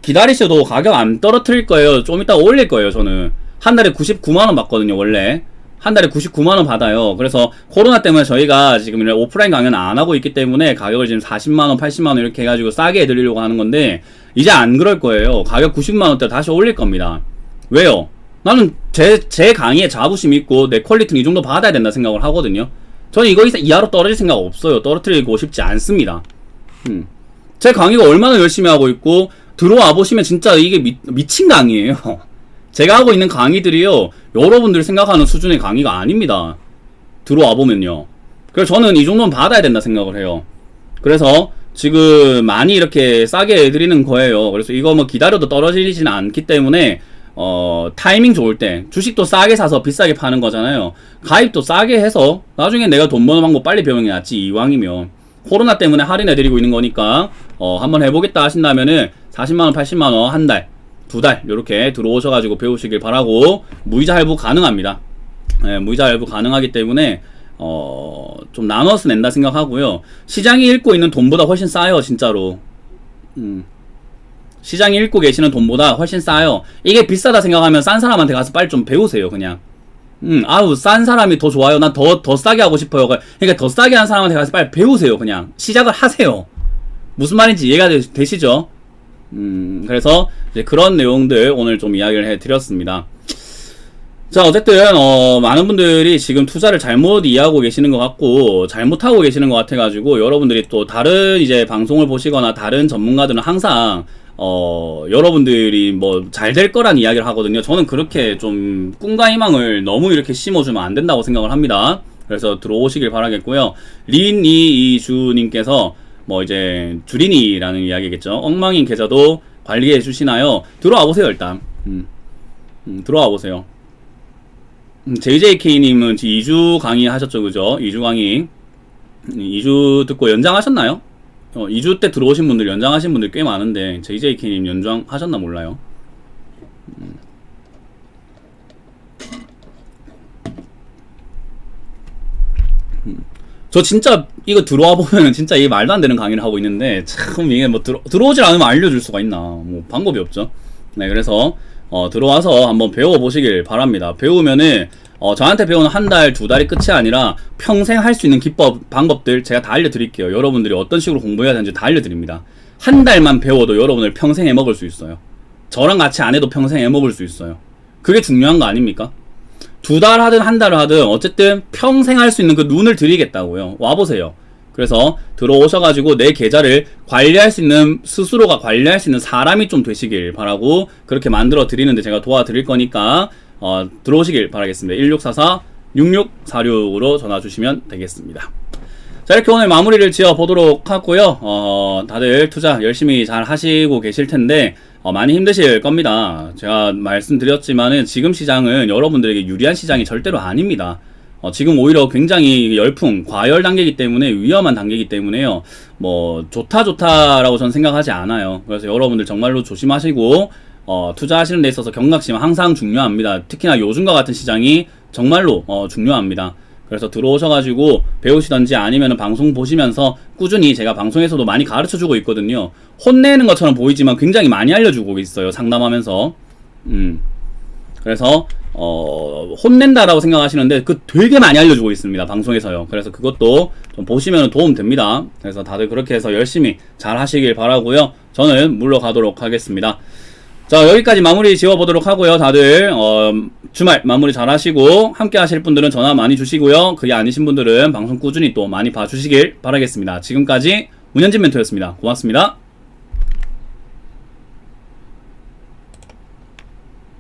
기다리셔도 가격 안 떨어뜨릴 거예요. 좀 이따 올릴 거예요, 저는. 한 달에 99만원 받거든요, 원래. 한 달에 99만원 받아요. 그래서 코로나 때문에 저희가 지금 오프라인 강연 안 하고 있기 때문에 가격을 지금 40만원, 80만원 이렇게 해가지고 싸게 해드리려고 하는 건데, 이제 안 그럴 거예요. 가격 90만원대 다시 올릴 겁니다. 왜요? 나는 제 강의에 자부심 있고 내 퀄리티는 이 정도 받아야 된다 생각을 하거든요. 저는 이거 이하로 떨어질 생각 없어요. 떨어뜨리고 싶지 않습니다. 제 강의가 얼마나 열심히 하고 있고, 들어와 보시면 진짜 이게 미친 강의예요. 제가 하고 있는 강의들이요, 여러분들 생각하는 수준의 강의가 아닙니다. 들어와 보면요. 그래서 저는 이 정도는 받아야 된다 생각을 해요. 그래서 지금 많이 이렇게 싸게 해드리는 거예요. 그래서 이거 뭐 기다려도 떨어지지는 않기 때문에 타이밍 좋을 때 주식도 싸게 사서 비싸게 파는 거잖아요. 가입도 싸게 해서 나중에 내가 돈 버는 방법 빨리 배우는 게 낫지, 이왕이면. 코로나 때문에 할인해드리고 있는 거니까 한번 해보겠다 하신다면은 40만원, 80만원 한 달, 두 달 요렇게 들어오셔가지고 배우시길 바라고. 무이자 할부 가능합니다. 네, 무이자 할부 가능하기 때문에 좀 나눠서 낸다 생각하고요. 시장이 읽고 있는 돈보다 훨씬 싸요, 진짜로. 시장이 읽고 계시는 돈보다 훨씬 싸요. 이게 비싸다 생각하면 싼 사람한테 가서 빨리 좀 배우세요, 그냥. 아우, 싼 사람이 더 좋아요. 난 더 싸게 하고 싶어요. 그러니까 더 싸게 한 사람한테 가서 빨리 배우세요, 그냥. 시작을 하세요. 무슨 말인지 이해가 되시죠? 그래서 이제 그런 내용들 오늘 좀 이야기를 해드렸습니다. 자, 어쨌든 많은 분들이 지금 투자를 잘못 이해하고 계시는 것 같고 잘못하고 계시는 것 같아가지고, 여러분들이 또 다른 이제 방송을 보시거나 다른 전문가들은 항상 여러분들이 뭐 잘 될 거란 이야기를 하거든요. 저는 그렇게 좀 꿈과 희망을 너무 이렇게 심어주면 안 된다고 생각을 합니다. 그래서 들어오시길 바라겠고요. 린이주님께서 뭐 이제 주린이라는 이야기겠죠. 엉망인 계좌도 관리해 주시나요? 들어와 보세요, 일단. 들어와 보세요. JJK님은 2주 강의 하셨죠, 그죠? 2주 강의. 2주 듣고 연장하셨나요? 2주 때 들어오신 분들, 연장하신 분들 꽤 많은데, JJK님 연장하셨나 몰라요. 저 진짜 이거 들어와 보면은 진짜 이게 말도 안 되는 강의를 하고 있는데, 참 이게 뭐 들어오질 않으면 알려줄 수가 있나. 뭐 방법이 없죠. 네, 그래서 들어와서 한번 배워보시길 바랍니다. 배우면은 저한테 배우는 한 달, 두 달이 끝이 아니라 평생 할 수 있는 기법, 방법들 제가 다 알려드릴게요. 여러분들이 어떤 식으로 공부해야 되는지 다 알려드립니다. 한 달만 배워도 여러분을 평생 해먹을 수 있어요. 저랑 같이 안 해도 평생 해먹을 수 있어요. 그게 중요한 거 아닙니까? 두 달 하든 한 달을 하든 어쨌든 평생 할 수 있는 그 눈을 드리겠다고요. 와보세요. 그래서 들어오셔가지고 내 계좌를 관리할 수 있는, 스스로가 관리할 수 있는 사람이 좀 되시길 바라고, 그렇게 만들어 드리는데 제가 도와드릴 거니까 들어오시길 바라겠습니다. 1644-6646으로 전화 주시면 되겠습니다. 자, 이렇게 오늘 마무리를 지어 보도록 하고요. 다들 투자 열심히 잘 하시고 계실 텐데 많이 힘드실 겁니다. 제가 말씀드렸지만은 지금 시장은 여러분들에게 유리한 시장이 절대로 아닙니다. 지금 오히려 굉장히 열풍, 과열 단계이기 때문에, 위험한 단계이기 때문에요. 뭐 좋다라고 저는 생각하지 않아요. 그래서 여러분들 정말로 조심하시고 투자하시는 데 있어서 경각심 항상 중요합니다. 특히나 요즘과 같은 시장이 정말로 중요합니다. 그래서 들어오셔가지고 배우시던지 아니면 방송 보시면서 꾸준히, 제가 방송에서도 많이 가르쳐주고 있거든요. 혼내는 것처럼 보이지만 굉장히 많이 알려주고 있어요, 상담하면서. 그래서 혼낸다라고 생각하시는데 그 되게 많이 알려주고 있습니다, 방송에서요. 그래서 그것도 좀 보시면 도움 됩니다. 그래서 다들 그렇게 해서 열심히 잘 하시길 바라고요. 저는 물러가도록 하겠습니다. 자, 여기까지 마무리 지어보도록 하고요. 다들 주말 마무리 잘 하시고, 함께 하실 분들은 전화 많이 주시고요. 그게 아니신 분들은 방송 꾸준히 또 많이 봐주시길 바라겠습니다. 지금까지 문현진 멘토였습니다. 고맙습니다.